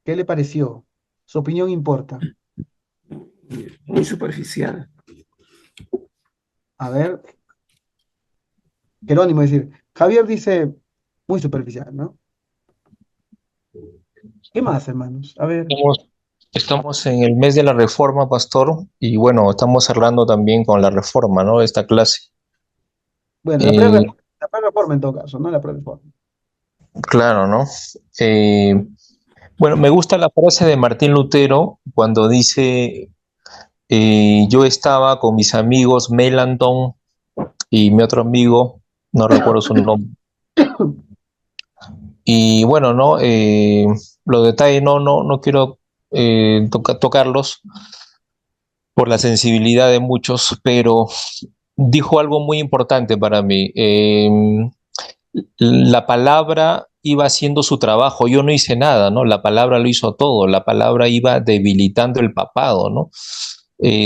¿Qué le pareció? Su opinión importa. Muy superficial. A ver, Jerónimo, es decir, Javier dice muy superficial, ¿no? ¿Qué más, hermanos? A ver. Estamos en el mes de la reforma, pastor, y bueno, estamos cerrando también con la reforma, ¿no? Esta clase. Bueno, la pre-reforma en todo caso, ¿no? La pre-reforma. Claro, ¿no? Bueno, me gusta la frase de Martín Lutero cuando dice, yo estaba con mis amigos Melanchthon y mi otro amigo, no recuerdo su nombre. Y bueno, ¿no? Los detalles no quiero tocarlos por la sensibilidad de muchos, pero dijo algo muy importante para mí. La palabra iba haciendo su trabajo, yo no hice nada, ¿no? La palabra lo hizo todo, la palabra iba debilitando el papado, ¿no?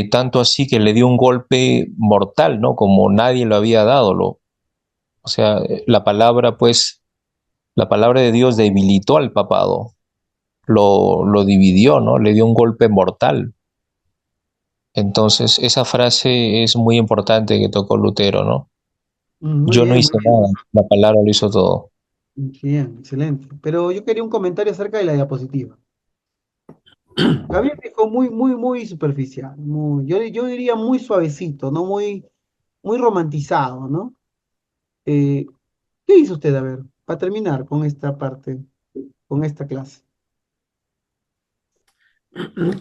Tanto así que le dio un golpe mortal, ¿no? Como nadie lo había dado, o sea, la palabra de Dios debilitó al papado, lo dividió, ¿no? Le dio un golpe mortal. Entonces, esa frase es muy importante que tocó Lutero, ¿no? Muy Yo no bien, muy hice bien. nada, la palabra lo hizo todo. Bien, excelente. Pero yo quería un comentario acerca de la diapositiva. Gabriel dijo muy, muy, muy superficial. Yo diría muy suavecito, ¿no? Muy romantizado, ¿no? Eh, ¿Qué dice usted, a ver, para terminar con esta parte, con esta clase?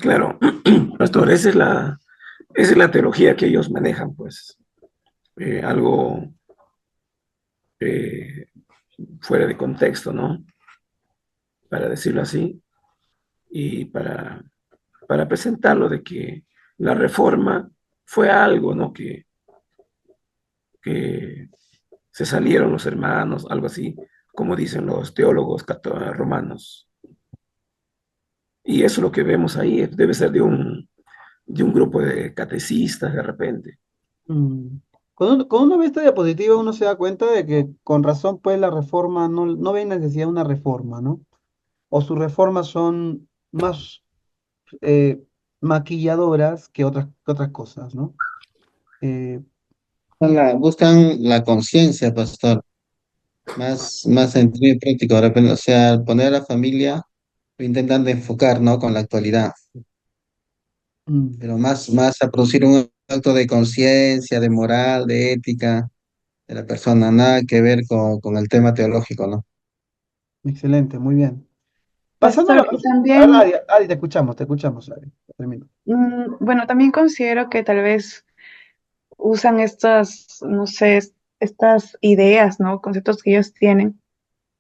Claro, pastor, esa es la teología que ellos manejan, pues, algo eh, fuera de contexto, ¿no? Para decirlo así, y para presentarlo de que la reforma fue algo, ¿no? Que se salieron los hermanos, algo así, como dicen los teólogos romanos. Y eso es lo que vemos ahí, debe ser de un grupo de catecistas de repente. Mm. Cuando uno ve esta diapositiva, uno se da cuenta de que con razón, pues la reforma no ve necesidad de una reforma, ¿no? O sus reformas son más eh, maquilladoras que otras cosas, ¿no? Eh, Buscan la conciencia, pastor, más sentido y práctico. De repente, o sea, al poner a la familia, lo intentan de enfocar, ¿no? Con la actualidad, mm, pero más a producir un acto de conciencia, de moral, de ética de la persona, nada que ver con el tema teológico, ¿no? excelente, muy bien. Pasando a la Pastor, y próxima. A ver, también, Adi, te escuchamos, Adi. Termino. bueno, también considero que tal vez usan estas, no sé, estas ideas, ¿no? Conceptos que ellos tienen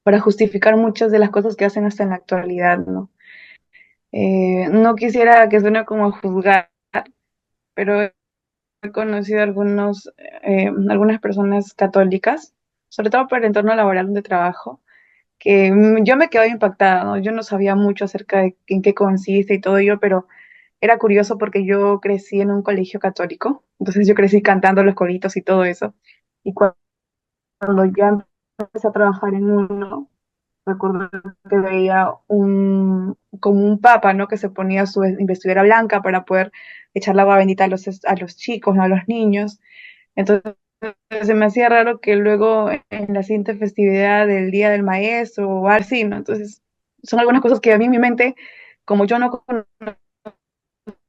para justificar muchas de las cosas que hacen hasta en la actualidad, ¿no? No quisiera que suene como a juzgar, pero he conocido algunas personas católicas, sobre todo por el entorno laboral donde trabajo, que yo me quedo impactada, ¿no? Yo no sabía mucho acerca de en qué consiste y todo ello, pero era curioso porque yo crecí en un colegio católico, entonces yo crecí cantando los coritos y todo eso. Y cuando ya empecé a trabajar en uno, recuerdo que veía como un papa, ¿no? Que se ponía su investidura blanca para poder echar la agua bendita a los chicos, ¿no? A los niños. Entonces se me hacía raro que luego en la siguiente festividad del Día del Maestro o así, ¿no? Entonces son algunas cosas que a mí en mi mente, como yo no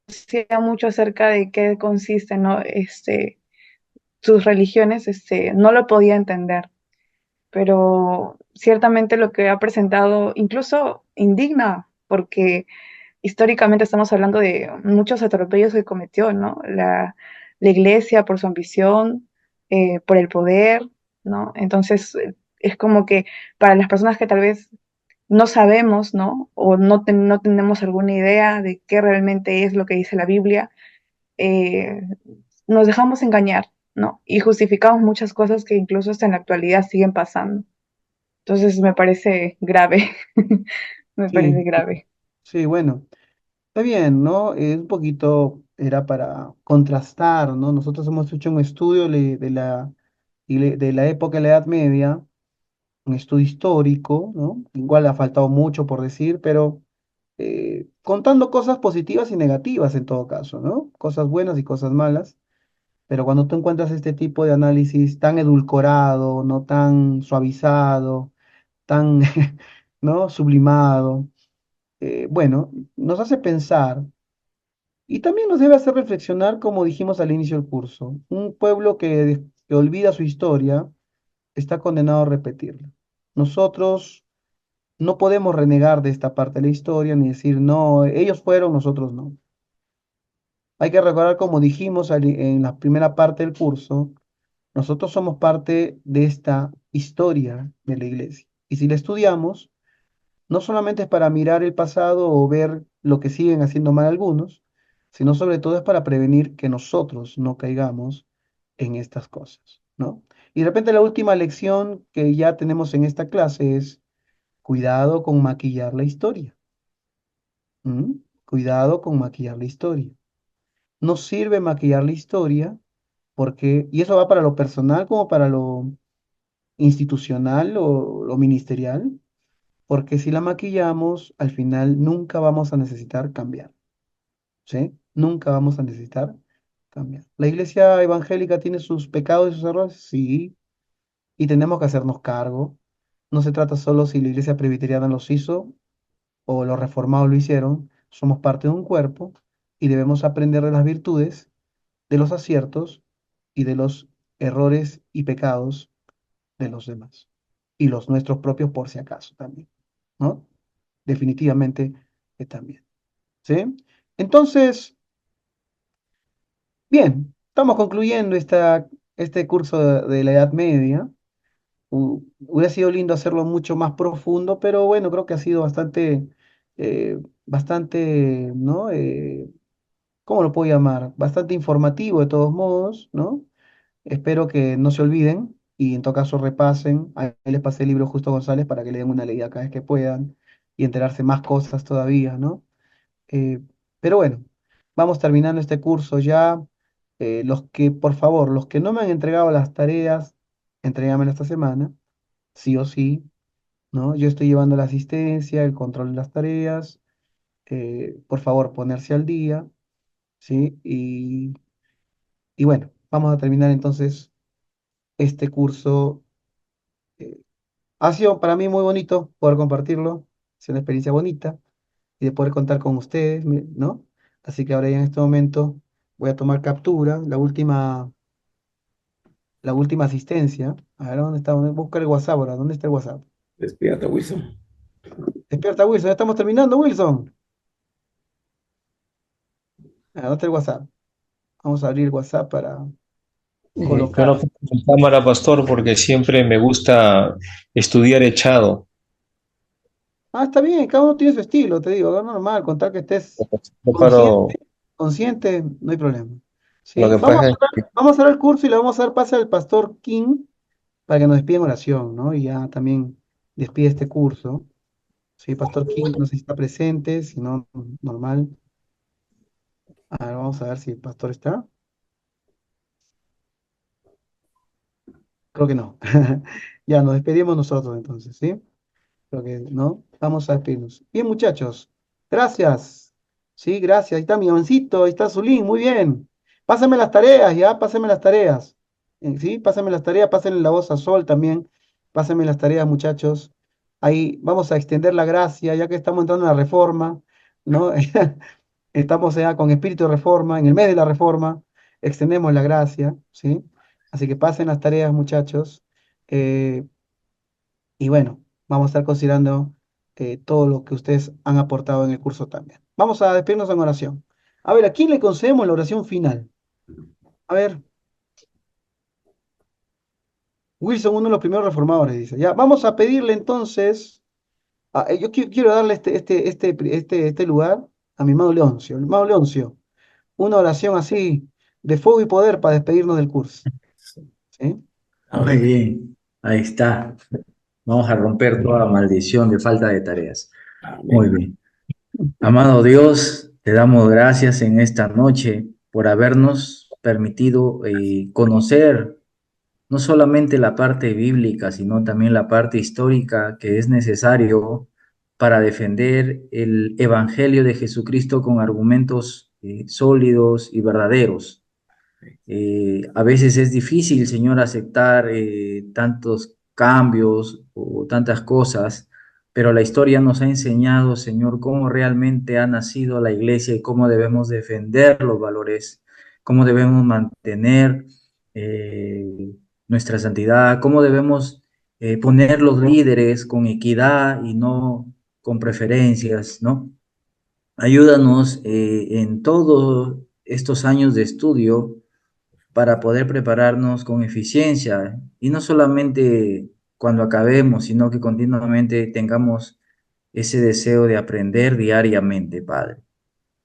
conocía mucho acerca de qué consisten, ¿no? Sus religiones, no lo podía entender. Pero ciertamente lo que ha presentado incluso indigna, porque históricamente estamos hablando de muchos atropellos que cometió, ¿no? La iglesia por su ambición, por el poder, ¿no? Entonces, es como que para las personas que tal vez no sabemos, ¿no? O no tenemos alguna idea de qué realmente es lo que dice la Biblia, eh, nos dejamos engañar, ¿no? Y justificamos muchas cosas que incluso hasta en la actualidad siguen pasando. Entonces me parece grave, me Sí, parece grave. sí, bueno, está bien, ¿no? Un poquito era para contrastar, ¿no? Nosotros hemos hecho un estudio de la época de la Edad Media, un estudio histórico, ¿no? Igual ha faltado mucho por decir, pero contando cosas positivas y negativas en todo caso, ¿no? Cosas buenas y cosas malas. Pero cuando tú encuentras este tipo de análisis tan edulcorado, no tan suavizado, tan, ¿no? Sublimado, bueno, nos hace pensar y también nos debe hacer reflexionar, como dijimos al inicio del curso. Un pueblo que olvida su historia está condenado a repetirla. Nosotros no podemos renegar de esta parte de la historia ni decir, no, ellos fueron, nosotros no. Hay que recordar, como dijimos en la primera parte del curso, nosotros somos parte de esta historia de la iglesia. Y si la estudiamos, no solamente es para mirar el pasado o ver lo que siguen haciendo mal algunos, sino sobre todo es para prevenir que nosotros no caigamos en estas cosas, ¿no? Y de repente la última lección que ya tenemos en esta clase es cuidado con maquillar la historia. ¿M? Cuidado con maquillar la historia. No sirve maquillar la historia porque, y eso va para lo personal como para lo institucional o lo ministerial, porque si la maquillamos, al final nunca vamos a necesitar cambiar, ¿sí? nunca vamos a necesitar cambiar. ¿La iglesia evangélica tiene sus pecados y sus errores? Sí, y tenemos que hacernos cargo. No se trata solo si la iglesia presbiteriana los hizo o los reformados lo hicieron, somos parte de un cuerpo y debemos aprender de las virtudes, de los aciertos y de los errores y pecados de los demás. Y los nuestros propios por si acaso también, ¿no? Definitivamente que también. ¿Sí? Entonces, bien, estamos concluyendo este curso de la Edad Media. Hubiera sido lindo hacerlo mucho más profundo, pero bueno, creo que ha sido bastante, ¿no? ¿Cómo lo puedo llamar? Bastante informativo de todos modos, ¿no? Espero que no se olviden y en todo caso repasen. Ahí les pasé el libro Justo González para que le den una leída cada vez que puedan y enterarse más cosas todavía, ¿no? Eh, pero bueno, vamos terminando este curso ya. Por favor, los que no me han entregado las tareas, entrégamela esta semana, sí o sí, ¿no? Yo estoy llevando la asistencia, el control de las tareas. Por favor, ponerse al día, ¿sí? Y bueno, vamos a terminar entonces este curso. eh, Ha sido para mí muy bonito poder compartirlo, ha sido una experiencia bonita y de poder contar con ustedes, ¿no? Así que ahora ya en este momento voy a tomar captura, la última asistencia. A ver, ¿dónde está? Voy a buscar el WhatsApp ahora. ¿Dónde está el WhatsApp? Despierta, Wilson. Despierta, Wilson. Ya estamos terminando, Wilson. ¿Dónde está el WhatsApp? Vamos a abrir el WhatsApp para Yo no colocar. pongo mi cámara, pastor, porque siempre me gusta estudiar echado. Está bien, cada uno tiene su estilo, te digo, es normal, contar que estés No paro, consciente, consciente, no hay problema. lo ¿Sí? que Vamos a pasa es que cerrar, vamos a cerrar el curso y le vamos a dar pase al pastor King para que nos despida en oración, ¿no? Y ya también despide este curso. Sí, pastor King, no sé si está presente, si no, normal. A ver, vamos a ver si el pastor está. Creo que no. Ya, nos despedimos nosotros entonces, ¿sí? Creo que no. Vamos a despedirnos. Bien, muchachos. Gracias. Sí, gracias. Ahí está mi avancito, ahí está Zulín, muy bien. Pásame las tareas, ya, pásame las tareas. Sí, pásame las tareas, pásenle la voz a Sol también. Pásenme las tareas, muchachos. Ahí vamos a extender la gracia, ya que estamos entrando en la reforma, ¿no? Estamos ya con espíritu de reforma, en el mes de la reforma, extendemos la gracia, ¿sí? Así que pasen las tareas, muchachos. Eh, y bueno, vamos a estar considerando todo lo que ustedes han aportado en el curso también. Vamos a despedirnos en oración. A ver, ¿a quién le concedemos la oración final? A ver, Wilson, uno de los primeros reformadores, dice. Ya, vamos a pedirle entonces, yo quiero darle este lugar a mi hermano Leoncio. Hermano Leoncio, una oración así de fuego y poder para despedirnos del curso. ¿Sí? Muy bien, ahí está. Vamos a romper toda maldición de falta de tareas. Muy bien. Amado Dios, te damos gracias en esta noche por habernos permitido conocer no solamente la parte bíblica, sino también la parte histórica que es necesario para defender el Evangelio de Jesucristo con argumentos sólidos y verdaderos. A veces es difícil, Señor, aceptar tantos cambios o tantas cosas, pero la historia nos ha enseñado, Señor, cómo realmente ha nacido la iglesia y cómo debemos defender los valores, cómo debemos mantener eh, nuestra santidad, cómo debemos poner los líderes con equidad y no con preferencias, ¿no? Ayúdanos en todos estos años de estudio para poder prepararnos con eficiencia y no solamente cuando acabemos, sino que continuamente tengamos ese deseo de aprender diariamente, Padre.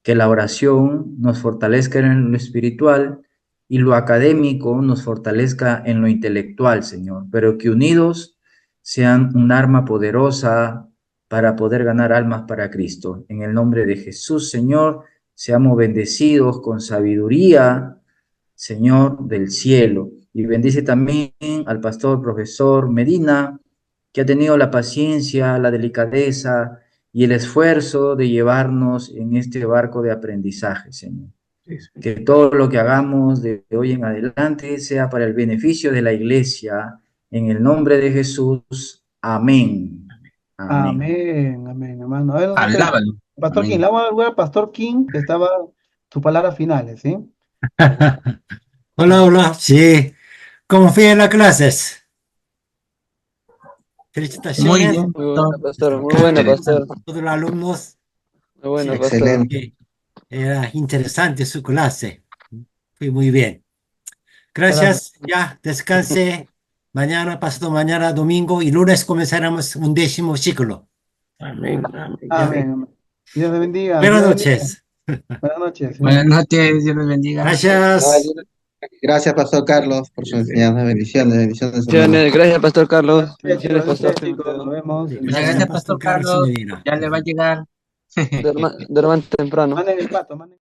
Que la oración nos fortalezca en lo espiritual y lo académico nos fortalezca en lo intelectual, Señor, pero que unidos sean un arma poderosa para poder ganar almas para Cristo. En el nombre de Jesús, Señor, seamos bendecidos con sabiduría, Señor del cielo. Y bendice también al pastor profesor Medina, que ha tenido la paciencia, la delicadeza y el esfuerzo de llevarnos en este barco de aprendizaje, Señor. Que todo lo que hagamos de hoy en adelante sea para el beneficio de la iglesia. En el nombre de Jesús. Amén. Amén, amén, hermano. A ver, ¿dónde está Alábalo. el Pastor Amén. King? Le vamos a dar lugar al Pastor King, que estaba tus palabras finales, ¿sí? Hola, sí. ¿Cómo fue en las clases? Felicitaciones. Muy bien, Muy buena, pastor. pastor. Muy buena, pastor. A todos los alumnos. Muy buena, Sí, pastor. Excelente. era interesante su clase. Fue muy bien. Gracias. Ya, descanse. Mañana, pasado mañana, domingo y lunes comenzaremos un 10º ciclo. Amén, amén. Amén, amén. Dios le bendiga. Buenas Dios le bendiga. noches. Buenas noches. ¿sí? Buenas noches, Dios les bendiga. Gracias. Gracias, Pastor Carlos, por su enseñanza. Bendiciones, bendiciones. hermano. Bendiciones. Gracias, pastor Carlos. Bendiciones, Gracias, pastor. chicos. Nos vemos. Gracias, pastor Carlos. Ya le va a llegar. Duerman temprano. Manden el pato, manden.